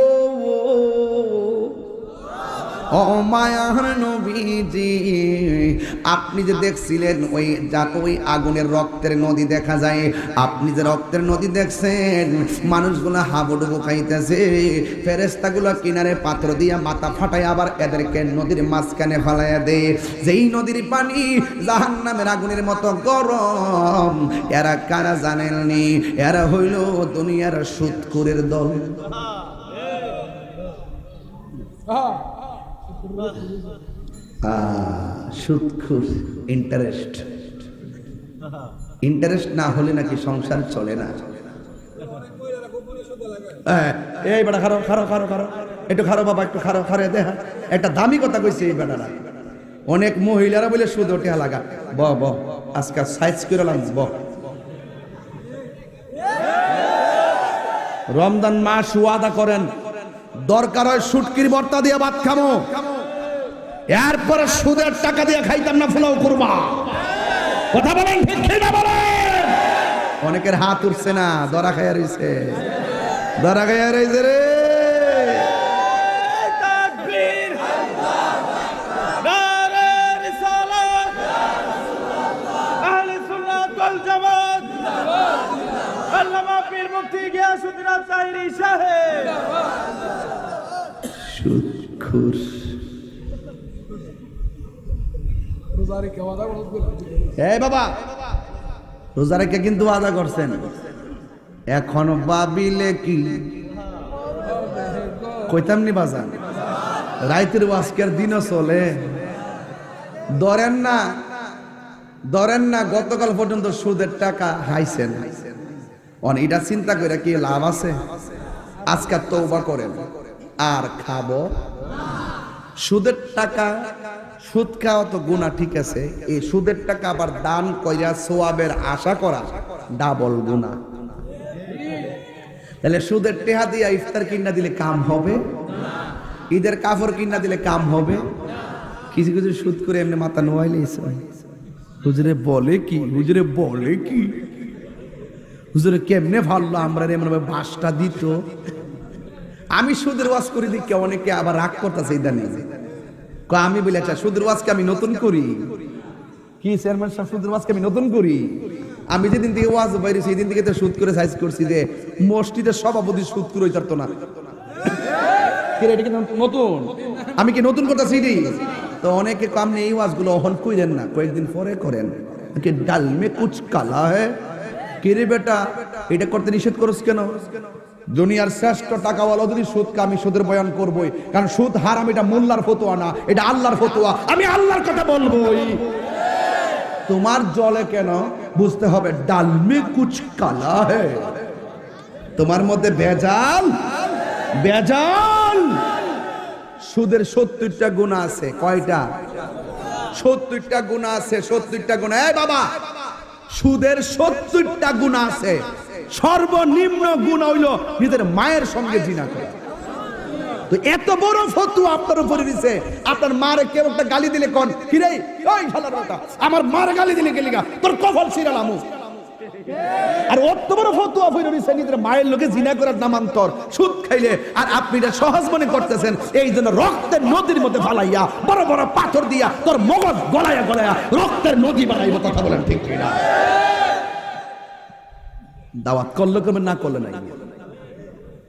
ও মায়ার নবীজি, আপনি যে দেখছিলেন ওই আগুনের রক্তের নদী দেখা যায়, আপনি যে রক্তের নদী দেখছেন, মানুষগুলো হাবুডুবু খাইতেছে, ফেরেশতাগুলো কিনারে পাথর দিয়া মাথা ফাটায় আবার এদেরকে নদীর মাঝখানে ফালাইয়া দেয়, যেই নদীর পানি জাহান্নামের আগুনের মতো গরম। এরা কারা জানেননি? এরা হইল দুনিয়ার সুদখোরের দল। সুদখোর, ইন্টারেস্ট না হলে নাকি সংসার চলে না। এই বেটা খারো খারো খারো খারো, একটু খারো বাবা, একটু খারো খারে দেখা, একটা দামি কথা কইছে এই বেটারা। অনেক মহিলারা বলে সুদ ওঠে লাগা, ব ব আজকে সাইজ করে ব। রমজান মাস ওয়াদা করেন, দরকার হয় শুটকির ভর্তা দিয়ে ভাত খামো, এরপরে সুদের টাকা দিয়ে খাইতাম না ফুলাও কুরমা। কথা বলেন ঠিক না বলেন? অনেকের হাত উঠছে না, দরা খাইয়া রইছে, দরা খাইয়া রইছে রে। তাকবীর, নারে রিসালাত, আহলে সুন্নাত ওয়াল জামাত, আল্লামা পীর মুফতি গিয়াসউদ্দিন আতাইরি সাহেব। সুদখোর, এই বাবা রোজা রেখে কিন্তু ওয়াদা করছেন, এখন ভাবিলে কি কইতাম নি বাজান, রাইতের আজকের দিনও চলে। ধরেন না গতকাল পর্যন্ত সুদের টাকা হাইছেন, এটা চিন্তা করে কি লাভ আছে? আজকে তওবা করেন আর খাবো সুদের টাকা। সুদ খাওয়া তো গুনাহ, ঠিক আছে, এই সুদের টাকা আবার দান কইরা সওয়াবের আশা করা ডাবল গুনাহ। তাহলে সুদের টেহা দিয়া ইফতার কিনা দিলে কাম হবে? ঈদের কাপড় কিনা দিলে কাম হবে? কিছু কিছু সুদ করে এমনি মাথা নোয়াইলে হুজুরে বলে কি, হুজুরে বলে কি, হুজুরে কেমনে ভালো আমরা এমন বাসটা দিত। আমি সুদের ওয়াজ করে দিই, অনেকে আবার রাগ করতেছে ইদানিং। আমি বলি আচ্ছা সুদের ওয়াজকে আমি নতুন করি কি চেয়ারম্যান সাহেব, সুদের ওয়াজকে আমি নতুন করি? আমি যেদিন থেকে ওয়াজ বাইরে সেই দিন থেকে তো সুদ করে সাইজ করছি যে মসজিদের সভাপতি সুদ করে হইতো না। নতুন আমি কি নতুন করতেছি? তো অনেকে কামনে এই ওয়াজগুলো অহন কইলেন না, কয়েকদিন পরে করেন। ডাল মে কুচ কালা হ্যাঁ, কে রে বেটা এটা করতে নিষেধ করছ কেন? দুনিয়ার শ্রেষ্ঠ টাকাওয়ালা যদি সুদকে, আমি সুদের বয়ান করবই, কারণ সুদ হারাম, এটা মোল্লার ফতোয়া না, এটা আল্লাহর ফতোয়া, আমি আল্লাহর কথা বলবোই। তোমার জলে কেন বুঝতে হবে, ডাল মে কুচ কালা হ্যায়, তোমার মধ্যে ভেজাল। সুদের 70টা গুনাহ আছে। কয়টা? 70টা গুনাহ আছে, 70টা গুনাহ। এই বাবা, সুদের 70টা গুনাহ আছে। সর্বনিম্ন গুনাহ হইল নিজের মায়ের সঙ্গে জিনা করা। তো এত বড় ফতোয়া আপনার উপরে দিছে, আপনার মারে কেউ একটা গালি দিলে কোন কি রে, ওই শালার বেটা আমার মার গালি দিলে গেলিগা তোর কফল ছিড়ালামু। আর অত বড় ফতোয়া হইল দিছে নিজের মায়ের লোকে জিনা করার নামান্তর সুদ খাইলে, আর আপনি এটা সহজ মনে করতেছেন। এই জন্য রক্তের নদীর মধ্যে ফালাইয়া বড় বড় পাথর দিয়া তোর মগজ গলায়া গলায়া রক্তের নদী বানাইব। কথা বলেন ঠিক কিনা? দাওয়াত করলে করবেন, না করলে নাই।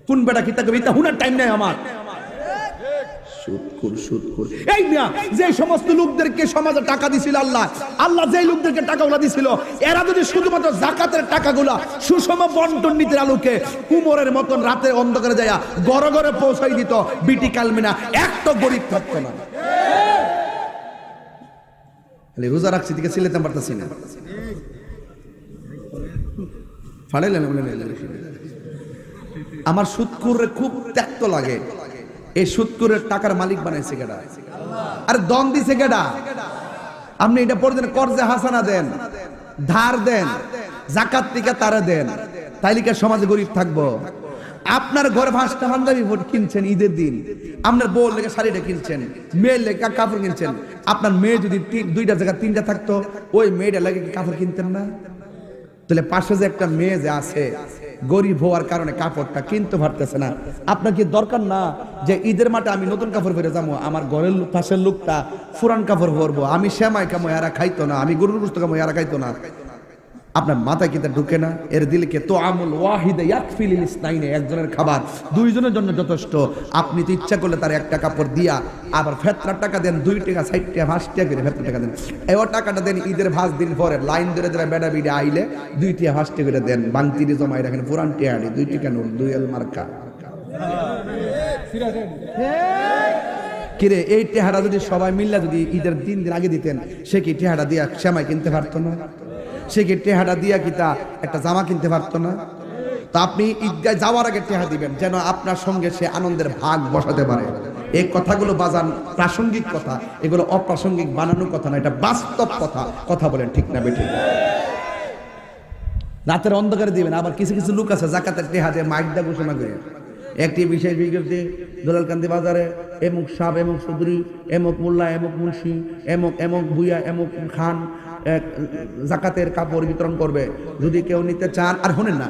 কোন বেটা কি তাকে এটা হুনার টাইম নাই আমার। এই মিয়া, যে সমস্ত লোকদেরকে সমাজে টাকা দিছিল আল্লাহ যে লোকদেরকে টাকাগুলো দিছিল, এরা যদি শুধুমাত্র যাকাতের টাকাগুলো সুষম বন্টন নীতির আলোকে কুমোরের মতন রাতে অন্ধকারে যায় ঘরে ঘরে পৌঁছাই দিত, বিটি কালমিনা একটা গরিব থাকতো না। রোজা রাখছি দিকে সিলেতে পারতেছি না, আমার সুদখোরে খুব ত্যাক্ত লাগে। এই সুদখোরের টাকার মালিক বানাইছে কেডা? আর দন দিছে কেডা? আপনি এটা পড়ে দেন, কর্জে হাসানা দেন, ধার দেন, জাকাত থেকে তারা দেন, তাইলে কি সমাজে গরিব থাকবো? আপনার ঘরে 5টা পাঞ্জাবি কিনছেন ঈদের দিন, আপনার বউর লেগে শাড়িটা কিনছেন, মেয়ের লেগে কাপড় কিনছেন। আপনার মেয়ে যদি 2টা জায়গা 3টা থাকতো, ওই মেয়েটা লাগে কাপড় কিনতেন না? তাহলে পাশে যে একটা মেয়ে যে আছে গরিব হওয়ার কারণে কাপড়টা কিনতে পারতেছে না, আপনার কি দরকার না যে ঈদের মাঠে আমি নতুন কাপড় পরে যাবো, আমার ঘরের পাশের লোকটা পুরান কাপড় পরবো, আমি সেমাই কামো এরা খাইতো না, আমি গরুর গোশত কামো এরা খাইতো না? আপনার মাথায় কিন্তু ঢুকে না? এর দিলে কে তো আমল ওয়াহিদে ইয়াকফিল ইসনাইনে, একজনের খাবার 2জনের জন্য যথেষ্ট। আপনি তো ইচ্ছা করলে তার একটা কাপড় দিয়া আবার ফেতরার টাকা দেন, 2 টাকা 60 টাকা 5 টাকা করে ফেতরার টাকা দেন, এই টাকাটা দেন ঈদের 5 দিন পরে লাইন ধরে যারা বেড়া বিড়ে আইলে 2 টাকা 5 টাকা করে দেন, বাংতিরে জমাই রাখেন পুরান টিয়াড়ি 2 টাকা নোট 2 এল মার্কা। কিরে এই টেহারা যদি সবাই মিল্লা যদি ঈদের 3 দিন আগে দিতেন, সে কি টেহারা দিয়া সেমাই কিনতে পারতো না? সে কি টেহাটা দিয়া কিতা একটা জামা কিনতে পারতো না? তো আপনি ঈদগায় যাওয়ার আগে টেহা দিবেন, যেন আপনার সঙ্গে সে আনন্দের ভাগ বসাতে পারে। এই কথাগুলো বাজান প্রাসঙ্গিক কথা, এগুলো অপ্রাসঙ্গিক বানানো কথা না, এটা বাস্তব কথা। কথা বলেন ঠিক না বেঠিক? রাতের অন্ধকারে দিবেন। আবার কিছু কিছু লোক আছে জাকাতের টেহা দিয়ে মাইকদা ঘোষণা করে, একটি বিশেষ বিজ্ঞপ্তি দোলালকান্দি বাজারে এমুক সাব, এমুক চৌধুরী, এমুক মোল্লা, এমুক মুন্সি, এমুক এমুক ভুইয়া, এমুক খান জাকাতের কাপড় বিতরণ করবে। যদি কেউ নিতে চান, আর শোনেন না,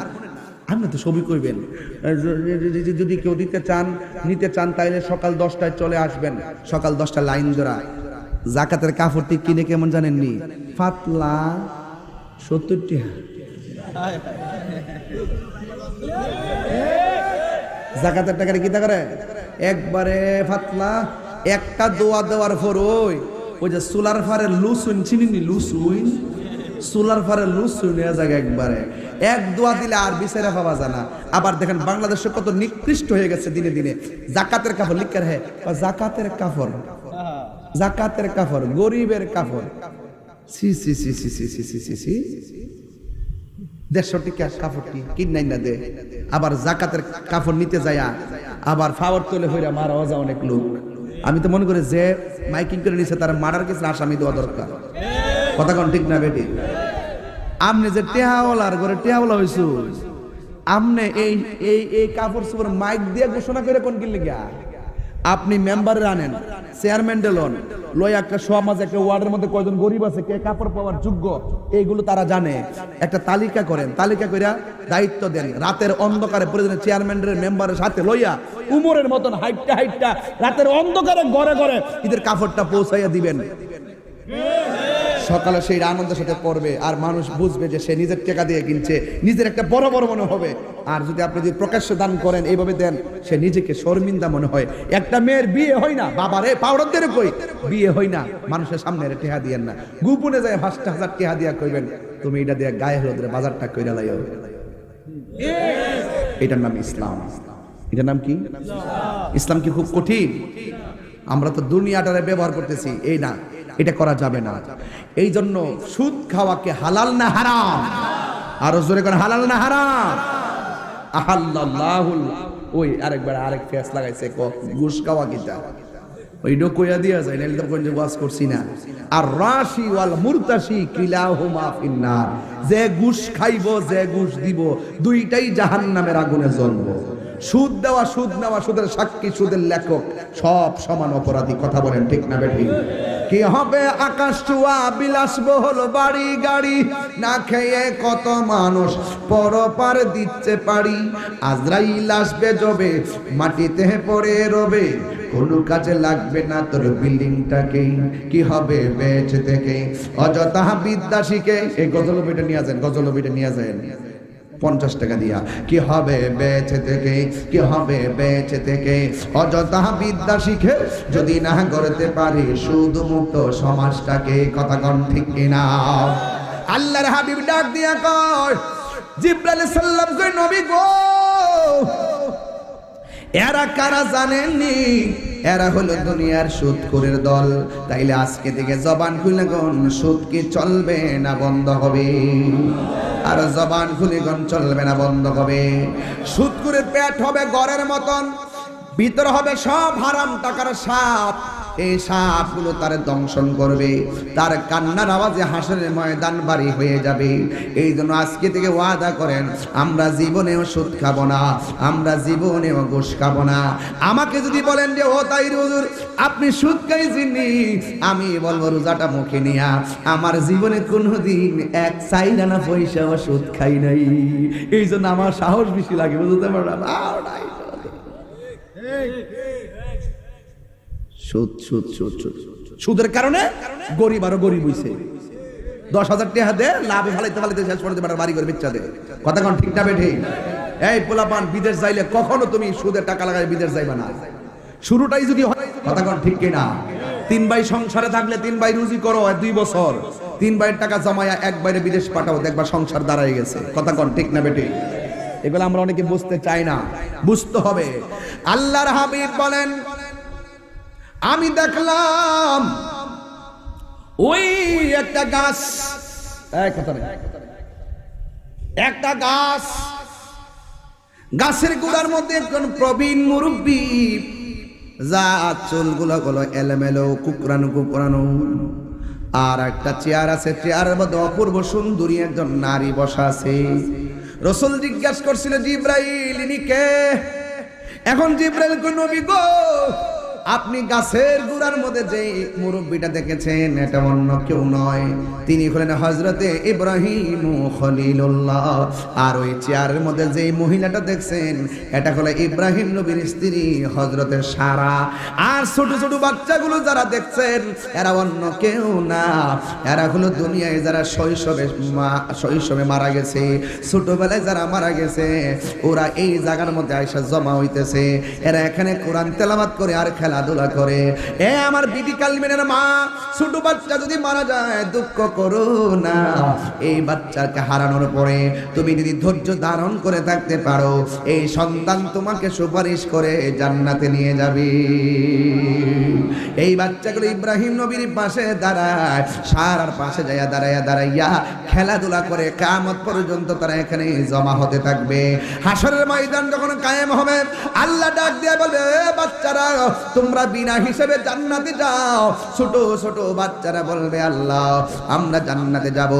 আপনি তো ছবি করবেন, যদি কেউ নিতে চান তাইলে সকাল 10টায় চলে আসবেন। সকাল 10টা লাইন ধরা। জাকাতের কাপড়টি কিনে কেমন জানেননি? পাতলা 70 টাকা। জাকাতের টাকার কি করে একবারে পাতলা। একটা দোয়া দেওয়ার পর ওই যে সোলার ফারের লুসুইন চিনিনি, লুসুইন সোলার ফারের লুসুইন জায়গা একবারে এক দোয়া দিলে আর বিচারা পাওয়া যায় না। আবার দেখেন বাংলাদেশে কত নিকৃষ্ট হয়ে গেছে দিনে দিনে। জাকাতের কাপড় লিখে হে, জাকাতের কাপড়, জাকাতের কাপড়, গরিবের কাপড়। সি সি সি সি সি সি সি সি সি 150 টাকা কাপড়টি কিনাই না দে। আবার জাকাতের কাপড় নিতে যায় আবার ফাওয়ার তোলে হইরা মারাও যায় অনেক লোক। আমি তো মনে করি যে মাইকিং করে নিছে তারা মারার কিছু আসামি দেওয়া দরকার। কথা কোন ঠিক না বেটি? আমনে যে টেহাওয়ালার ঘরে টেহাওয়ালা হইছু, আমনে এই এই এই কাপড় চোপড় মাইক দিয়ে ঘোষণা করে কোন কিনলে গিয়া আপনি মেম্বারে আনেন, চেয়ারম্যান দেলন লই একটা সমাজ, একটা ওয়ার্ডের মধ্যে কয়জন গরিব আছে, কে কাপড় পাওয়ার যোগ্য, এইগুলো তারা জানে। একটা তালিকা করেন, তালিকা কইরা দায়িত্ব দেন। রাতের অন্ধকারে প্রয়োজনে চেয়ারম্যানের মেম্বারের সাথে লইয়া উমরের মতন হাইটটা হাইটটা রাতের অন্ধকারে ঘরে ঘরে ঈদের কাপড়টা পৌঁছাইয়া দিবেন। সকালে সেই আনন্দের সাথে পড়বে, আর মানুষ বুঝবে যে সে নিজের টাকা দিয়ে কিনছে, নিজের একটা বড় বড় মনে হবে। আর যদি আপনি যদি প্রকাশ্য দান করেন, এইভাবে দেন, সে নিজেকে শর্মিন্দা মনে হয়। একটা মেয়ের বিয়ে হয় না, বাবারে পাউডার দিয়ে কই বিয়ে হয় না, মানুষের সামনে টেহা দিয়েন না, গোপনে যায় 5,000 টেহা দিয়া কইবেন তুমি এটা দিয়ে গায়ে হলুদের বাজারটা কইরা লাইও। এটার নাম ইসলাম। এটার নাম কি? ইসলাম কি খুব কঠিন? আমরা তো দুনিয়াটারে ব্যবহার করতেছি, এই না, এটা করা যাবে না। এই জন্য সুদ খাওয়াকে হালাল না হারাম? আরো জোরে করে হালাল না হারাম? আহাল্লাহুল, ওই আরেকবার আরেক ফেস লাগাইছে ঘুষ খাওয়া কিটা, ওইটা কইয়া দিয়া যায়, নাইলে তো কোন যে ওয়াজ করছি না। আর রাশি ওয়াল মুরতাশি কিলাহুমা ফিন্নার, যে ঘুষ খাইবো, যে ঘুষ দিব, দুইটাই জাহান্নামের আগুনে জ্বলবো। সুদ দেওয়া, সুদ নেওয়া, সুদের সাক্ষী, সুদের লেখক, সব সমান অপরাধী। কথা বলেন ঠিক না বেঠি? কি হবে আকাশ চুয়া বিলাসবহুল বাড়ি গাড়ি, না খেয়ে কত মানুষ পরপার দিচ্ছে পাড়ি। আজরাইল আসবে যবে মাটিতে পড়ে রবে, কোনো কাজে লাগবে না তোর বিল্ডিংটাকে। কি হবে বেঁচে থেকে অযথা বিদ্যা শিখে। এই গজলবিটা নিয়ে যান, গজলবিটা নিয়ে যান 50 টাকা দিয়া। কি হবে বেঁচে থেকে, কি হবে বেঁচে থেকে অযথা বিদ্যা শিখে, যদি না করতে পারি শুধু মুক্ত সমাজটাকে। কথা কন ঠিক কিনা? আল্লাহর হাবিব ডাক দিয়া কয়, জিবরাইল সাল্লাম কই নবী গো, এরা কারা জানেননি? এরা হলো দুনিয়ার সুদখোরের দল। তাইলে আজকে থেকে জবান খুলে কোন সুদ কি চলবে না বন্ধ হবে? আর জবান খুলে কোন চলবে না বন্ধ হবে? সুদখোরের পেট হবে গড়ের মতন, ভিতর হবে সব হারাম টাকার সাপ। এই সাপগুলো তার দংশন করবে, তার কান্নার আওয়াজে হাসরের ময়দান বাড়ি হয়ে যাবে। এই জন্য আজকে থেকে ওয়াদা করেন, আমরা জীবনেও সুদ খাবো না, আমরা জীবনেও ঘুষ খাবো না। আমাকে যদি বলেন যে ও তাই হুজুর আপনি সুদ খাইছেননি, আমি বলবো রোজাটা মুখে নিয়া আমার জীবনে কোনোদিন এক চাইরানা পয়সাও সুদ খাই নাই। এই জন্য আমার সাহস বেশি লাগে, বুঝতে পারলাম। সুদ সুদ সুদ সুদ সুদের কারণে গরিব আরো গরিব হইছে। 10,000 টাকা দে, লাভে ফালাইতে ফালাইতে শেষ করতে পারে বাড়ি করে বেচা দে। কথা কোন ঠিক না বেঠে? এই পোলাপান বিদেশ যাইলে কখনো তুমি সুদের টাকা লাগাই বিদেশ যাইবা না। শুরুটাই যদি হয়, কথা কোন ঠিক কিনা? 3 ভাই সংসারে থাকলে 3 ভাই রুজি করো 2 বছর, 3 ভাইয়ের টাকা জমায়া এক বাইরে বিদেশ পাঠাও, দেখবা সংসার দাঁড়ায় গেছে। কথা কোন ঠিক না বেঠে? এগুলো আমরা অনেকে বুঝতে চাই না, বুঝতে হবে। আল্লাহর হাবিব বলেন, আমি দেখলাম ওই একটা গাছ, একটা গাছ, গাছের গোড়ার মধ্যে একজন প্রবীণ মুরব্বী, যা চুলগুলো গুলো এলোমেলো কুকরানো কুকরানো, আর একটা চেয়ার আছে, চেয়ারের মধ্যে অপূর্ব সুন্দরী একজন নারী বসা আছে। রাসূল জিজ্ঞাসা করছিল, জিব্রাইল ইনি কে? এখন জিব্রাইল কই, নবী গো আপনি গাছের গোড়ার মধ্যে যে মুরব্বীটা দেখেছেন এটা অন্য কেউ নয়, তিনি হলেন হযরতে ইব্রাহিম খলিলুল্লাহ। আর ওই চেয়ারের মধ্যে যে মহিলাটা দেখছেন এটা হলো ইব্রাহিম নবীর স্ত্রী হযরতে সারা। আর ছোট ছোট বাচ্চাগুলো যারা দেখছেন এরা অন্য কেউ না, এরা হলো দুনিয়ায় যারা শৈশবে মারা গেছে, ছোটবেলায় যারা মারা গেছে, ওরা এই জায়গার মধ্যে আইসা জমা হইতেছে। এরা এখানে কোরআন তেলাওয়াত করে আর খেলাধুলা করে। এ আমার বিবি কালমিনের মা, ছোট বাচ্চা যদি মারা যায় দুঃখ করো না। এই বাচ্চাকে হারানোর পরে তুমি যদি ধৈর্য ধারণ করে থাকতে পারো, এই সন্তান তোমাকে সুপারিশ করে জান্নাতে নিয়ে যাবে। এই বাচ্চাগুলো ইব্রাহিম নবীর পাশে দাঁড়ায়, সারার পাশে যায় দাঁড়াইয়া খেলাধুলা করে কিয়ামত পর্যন্ত তারা এখানে জমা হতে থাকবে। হাসরের ময়দান যখন কায়েম হবে, আল্লাহ ডাক দিয়ে বলবে, বাচ্চারা তোমরা বিনা হিসেবে জান্নাতে যাও। ছোট ছোট বাচ্চারা বলবে, আল্লাহ আমরা জান্নাতে যাব,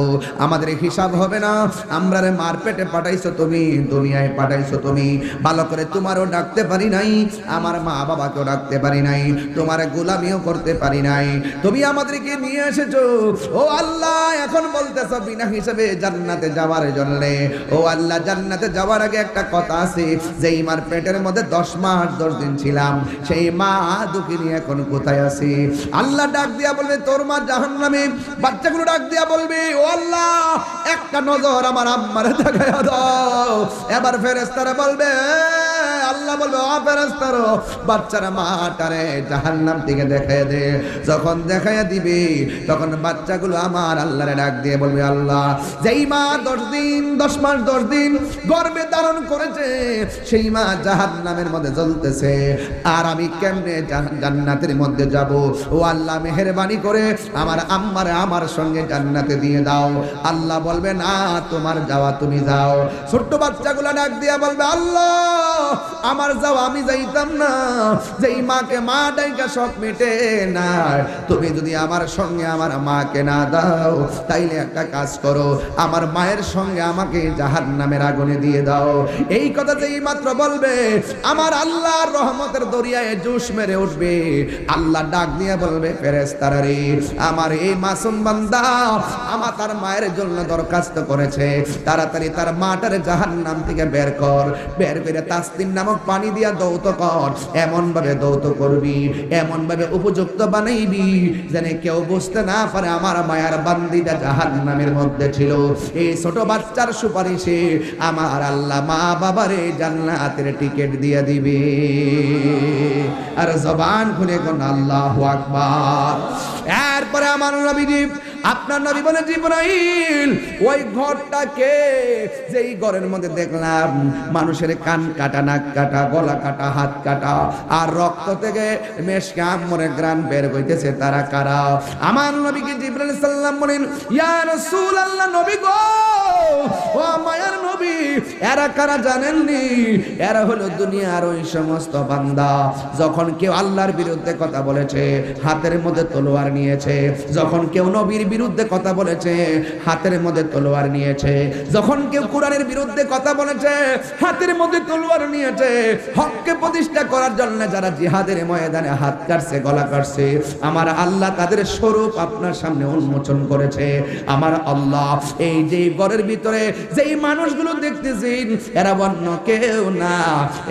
আমাদের হিসাব হবে না, আমরা রে মার পেটে পাঠাইছো তুমি, দুনিয়ায় পাঠাইছো তুমি, ভালো করে তোমারও ডাকতে পারি নাই, আমার মা বাবাকেও ডাকতে পারি নাই, তোমার গোলামিও করতে পারি নাই, তুমি আমাদেরকে নিয়ে এসেছো। ও আল্লাহ এখন বলতেছো বিনা হিসেবে জান্নাতে যাওয়ার জন্য। ও আল্লাহ জান্নাতে যাওয়ার আগে একটা কথা আছে, যেই মার পেটের মধ্যে 10 মাস 10 দিন ছিলাম, সেই মা দুঃখিনী এখন কোথায় আছে? আল্লাহ ডাক দিয়া বলবে, তোর মা জাহান্নামে। বাচ্চাগুলো ডাক দিয়া বলবে, ও আল্লাহ একটা নজর আমার আম্মারে দেখায়া দাও। এবার ফেরেশতারা বলবে, আল্লাহ বলবে, ও ফেরেশতারা বাচ্চারা মাটারে জাহান্নাম থেকে দেখায় দে। যখন দেখায়া দিবে তখন বাচ্চাগুলো আমার আল্লাহরে ডাক দিয়ে বলবে, আল্লাহ যেই মা 10 মাস 10 দিন গর্ভে ধারণ করেছে সেই মা জাহান্নামের মধ্যে জ্বলতেছে, আর আমি কেমনে জান্নাতের মধ্যে যাব? ও আল্লাহ মেহেরবানি করে আমার আম্মারে আমার সঙ্গে জান্নাতে দিয়ে দাও। আল্লাহ বলবে, না তোমার যাওয়া তুমি যাও। ছোট্ট বাচ্চাগুলো ডাক দিয়া বলবে, আল্লাহ আমার যাওয়া আমি যাইতাম না, যেই মাকে মা ডাইকা সব মিটে না, তুমি যদি আমার সঙ্গে আমার মাকে না দাও তাইলে একটা কাজ করো, আমার মায়ের সঙ্গে আমাকে জাহান্নামের আগুনে দিয়ে দাও। এই কথা যেই মাত্র বলবে, আমার আল্লাহর রহমতের দরিয়ায় জোশ মেরে উঠবে। আল্লাহ ডাক দিয়ে বলবে, ফেরেশতারা রে, আমার এই মাসুম বান্দা আমার তার মায়ের জন্য দরখাস্ত করেছে, তাড়াতাড়ি তার মাটারে জাহান্নাম থেকে বের কর, বের করে তাসনিম নামক পানি দিয়া দৌত কর। এমন ভাবে দৌত করবি, এমন ভাবে উপযুক্ত বানাইবি যেন কেউ বুঝতে না পারে আমার মায়ের বান্দিটা জাহান্নামের মধ্যে ছিল। এই ছোট বাচ্চার সুপারিশে আমার আল্লাহ মা বাবারে জান্নাতের টিকিট দিয়ে দিবে। আর জবান খুলে কোন আল্লাহু আকবার। এরপরে আমার নবীজি আপনার নবী বলেন জিবরাইল ওই ঘরটাকে যেই ঘরের মধ্যে দেখলাম মানুষের কান কাটা, নাক কাটা, গলা কাটা, হাত কাটা আর রক্ত থেকে মেশকে আম্মরে গ্রান বের হইতেছে, তারা কারা? আমার নবীকে জিবরাইল সাল্লাম বলেন ইয়া রাসূলুল্লাহ, নবী গো, ও মায়ার নবী, এরা কারা জানেননি? এরা হলো দুনিয়ার ওই সমস্ত বান্দা যখন কেউ আল্লাহর বিরুদ্ধে কথা বলেছে হাতের মধ্যে তলোয়ার নিয়েছে, যখন কেউ নবীর বিরুদ্ধে কথা বলেছে হাতের মধ্যে তলোয়ার নিয়েছে, যখন কেউ কোরআনের বিরুদ্ধে কথা বলেছে হাতের মধ্যে তলোয়ার নিয়েছে, হককে প্রতিষ্ঠা করার জন্য যারা জিহাদের ময়দানে হাত কাটছে, গলা কাটছে, আমার আল্লাহ তাদের স্বরূপ আপনার সামনে উন্মোচন করেছে। আমার আল্লাহ এই যে ঘরের ভিতরে যেই মানুষগুলো দেখতেছেন এরা অন্য কেউ না,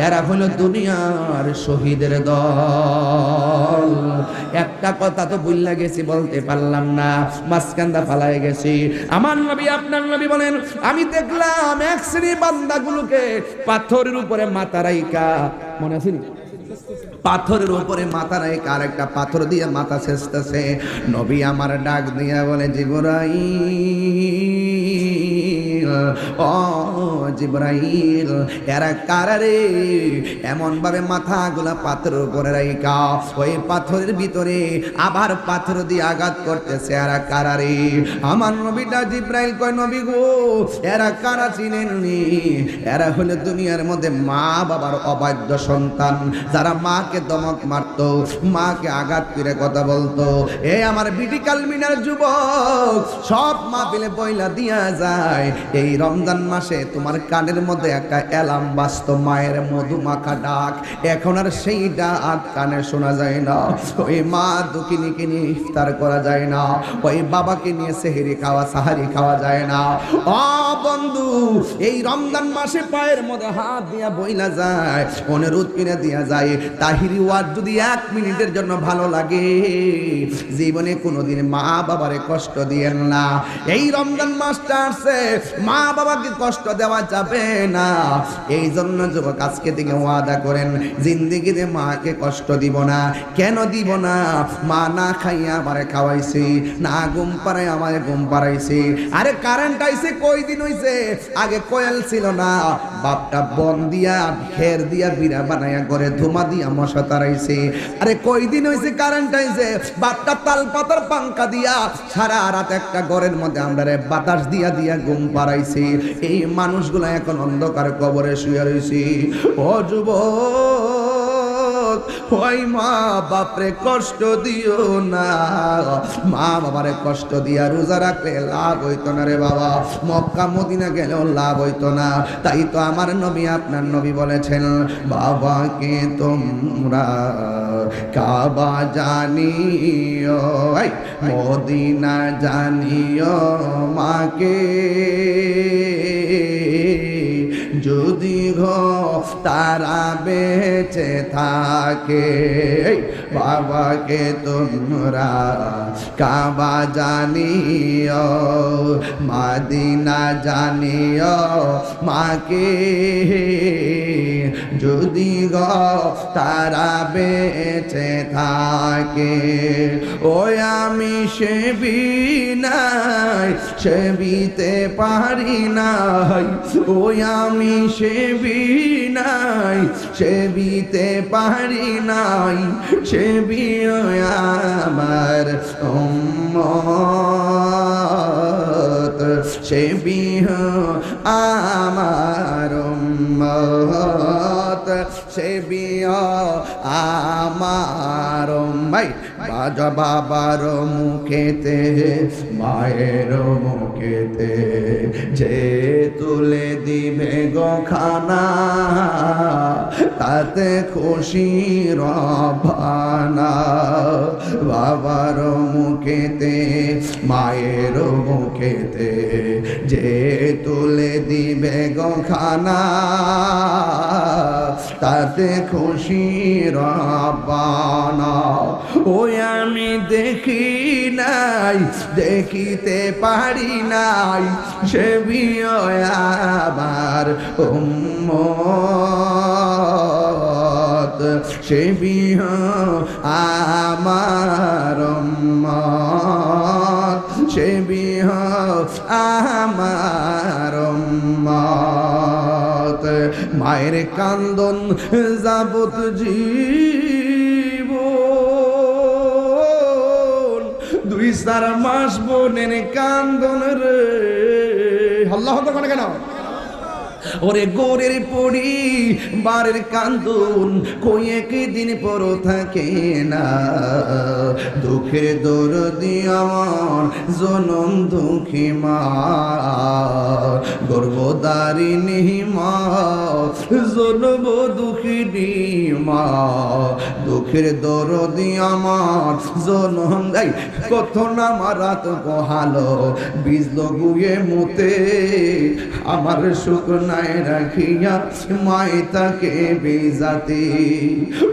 এরা হলো দুনিয়ার শহীদের দল। একটা কথা তো ভুলে গেছি, বলতে পারলাম না, মাঝখানটা ফালায় গেছি। আমার নবী আপনার নবী বলেন আমি দেখলাম এক শ্রেণী বান্দাগুলোকে পাথরের উপরে মাথা রাইকা, মনে আছে নি? পাথরের উপরে মাথা রাইকা আর একটা পাথর দিয়ে মাথা ছেঁচতেছে। নবী আমার ডাক দিয়া বলে জিবরাইল, ও জিবরাইল, এরা কারা রে? এমন ভাবে মাথাগুলা পাথরের উপরে রাইকা ওই পাথরের ভিতরে আবার পাথর দিয়ে আঘাত করতেছে, এরা কারা রে? আমার নবীটা জিবরাইল কয় নবী গো, এরা কারা চিনেননি? এরা হলো দুনিয়ার মধ্যে মা বাবার অবাধ্য সন্তান, যারা মাকে দমক মারতো, মাকে আঘাত করে কথা বলতো। এ আমার বিটি কালমিনার যুবক, সব মাহফিলে বইলা দিয়া যায় এই রমজান মাসে তোমার কানের মধ্যে একটা অ্যালার্ম বাজতো, মায়ের মধু মাখা ডাক, এখন আর সেই ডাক কানে শোনা যায় না। ওই মা দুঃখিনীকে নিয়ে ইফতার করা যায় না, ওই বাবাকে নিয়ে সেহরি খাওয়া, সাহারি খাওয়া যায় না। ও বন্ধু, এই রমজান মাসে পায়ের মধ্যে হাত দিয়া বইলা যায়, অনুরোধ কিনে দিয়া যায়, তাহিরি ওয়াজ যদি 1 মিনিটের জন্য ভালো লাগে, জীবনে কোনোদিন মা বাবারে কষ্ট দিয়েন না। এই রমজান মাসটা আসছে, মা বাবাকে কষ্ট দেওয়া যাবে না। এই জন্য যুবক আজকে থেকে ওয়াদা করেন জিন্দেগিতে মাকে কষ্ট দিব না। কেন দিব না? মা না খাইয়া আমারে খাওয়াইছে, না ঘুম পাড়ায় আমারে ঘুম পাড়াইছে। আরে কারেন্ট আইছে কয়দিন হইছে, আগে কোয়েল ছিল না, বাপটা বন দিয়া খের দিয়া বিড়া বানাইয়া ঘরে ধুমা দিয়া মশা তাড়াইছে। আরে কয়দিন হইছে কারেন্ট আইছে, বাপটা তাল পাতার পাঙ্কা দিয়া সারা রাত একটা ঘরের মধ্যে আমরা বাতাস দিয়া দিয়া ঘুম পাড়াইছে। এই মানুষগুলো এখন অন্ধকার কবরে শুয়ে রয়েছে। ও যুবক, ওই মা বাপরে কষ্ট দিও না, মা বাবারে কষ্ট দিয়া রোজা রাখলে লাভ হইতো না রে বাবা, মক্কা মদিনা গেলেও লাভ হইতো না। তাই তো আমার নবী আপনার নবী বলেছেন বাবাকে তোমরা কাবা জানিও, মদিনা জানিও, মাকে যদি গো তারা বেঁচে থাকে। বাবাকে তোমরা কাবা জানিও, মদিনা জানিও, মাকে যদি গো তারা বেঁচে থাকে। ওই আমি সেবি নাই, সেবিতে পারি নাই, ওই আমি সেবি নাই, সেবিতে পারি নাই, সেবি আমার উম্মত, সেবি আমার উম্মত, সেবি আমার ভাই। বাজা বাবার মুখেতে, মায়ের মুখেতে যে তুলে দিবে গো খানা, তাতে খুশি রবানা। বাবার মুখেতে, মায়ের মুখেতে যে তুলে দিবে গো খানা, তাতে খুশি রবানা। ওই আমি দেখি নাই, দেখিতে পারি নাই, সে আমার উম্মত। সে বিহ আমার উম্মত, সে বিহ আমার উম্মত। মায়ের কান্দন যাবত জীবন, 2-4 মাস বোনের কান্দন রে। আল্লাহ আকবার কেন? ওরে গোরের পড়ি বারের কান্দন কই একদিন পর থাকে না। দুঃখের দরদি আমার জনম দুঃখী মা, গর্ভধারিণী মা, জনম দুঃখিনী মা। দুঃখের দরদি আমার জনম দেয় কত না মারাত পোহালো, বীজ লগুয়ে মুতে আমার সুখ নাই রাখিয়া মায় তাকে বেজাতে।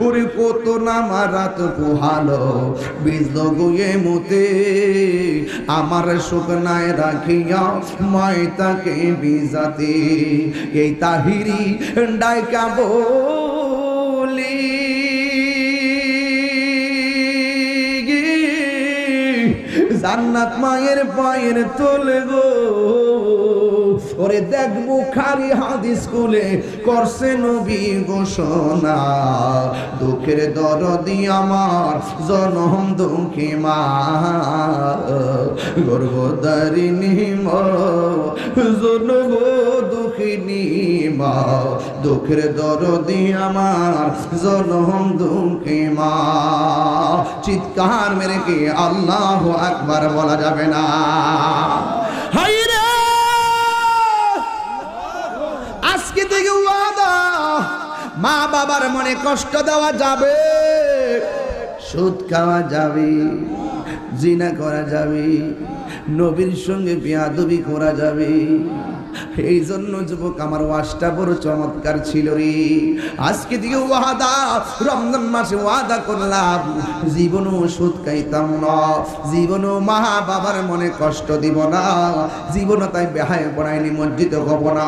ওরে কত না মারাত পোহালো, বীজ লগুয়ে মুতে আমার সুখ নাই রাখিয়া মায় তাকে বেজাতে। এই তাহিরি ডাইকা বলি জান্নাত মায়ের পায়ের তোলে গো। ওরে দেখ বুখারী হাদিস খুলে করছে নবী ঘোষণা, দুঃখের দরদি আমার জনম দুঃখী মা, গর্ভধারিণী মা, জনম দুঃখিনী মা। দুঃখের দরদি আমার জনম দুঃখী মা। চিৎকার মেরে কি আল্লাহু আকবার বলা যাবে না? হায়রে আজকে থেকে ওয়াদা, মা বাবার মনে কষ্ট দেওয়া যাবে, সুদ খাওয়া যাবে, জিনা করা যাবে, নবীর সঙ্গে বেয়াদবি করা যাবে। এই জন্য যুবক আমার ওয়াজটা বড় চমৎকার ছিল রে। আজকে থেকে ওয়াদা, রমজান মাসে ওয়াদা করলাম জীবনও সুদ খাইতাম না, জীবনও মা বাবার মনে কষ্ট দিব না, জীবনও তাই বেহায় পড়ায় নিমজ্জিত হব না।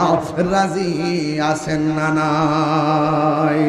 রাজি আছেন না নাই?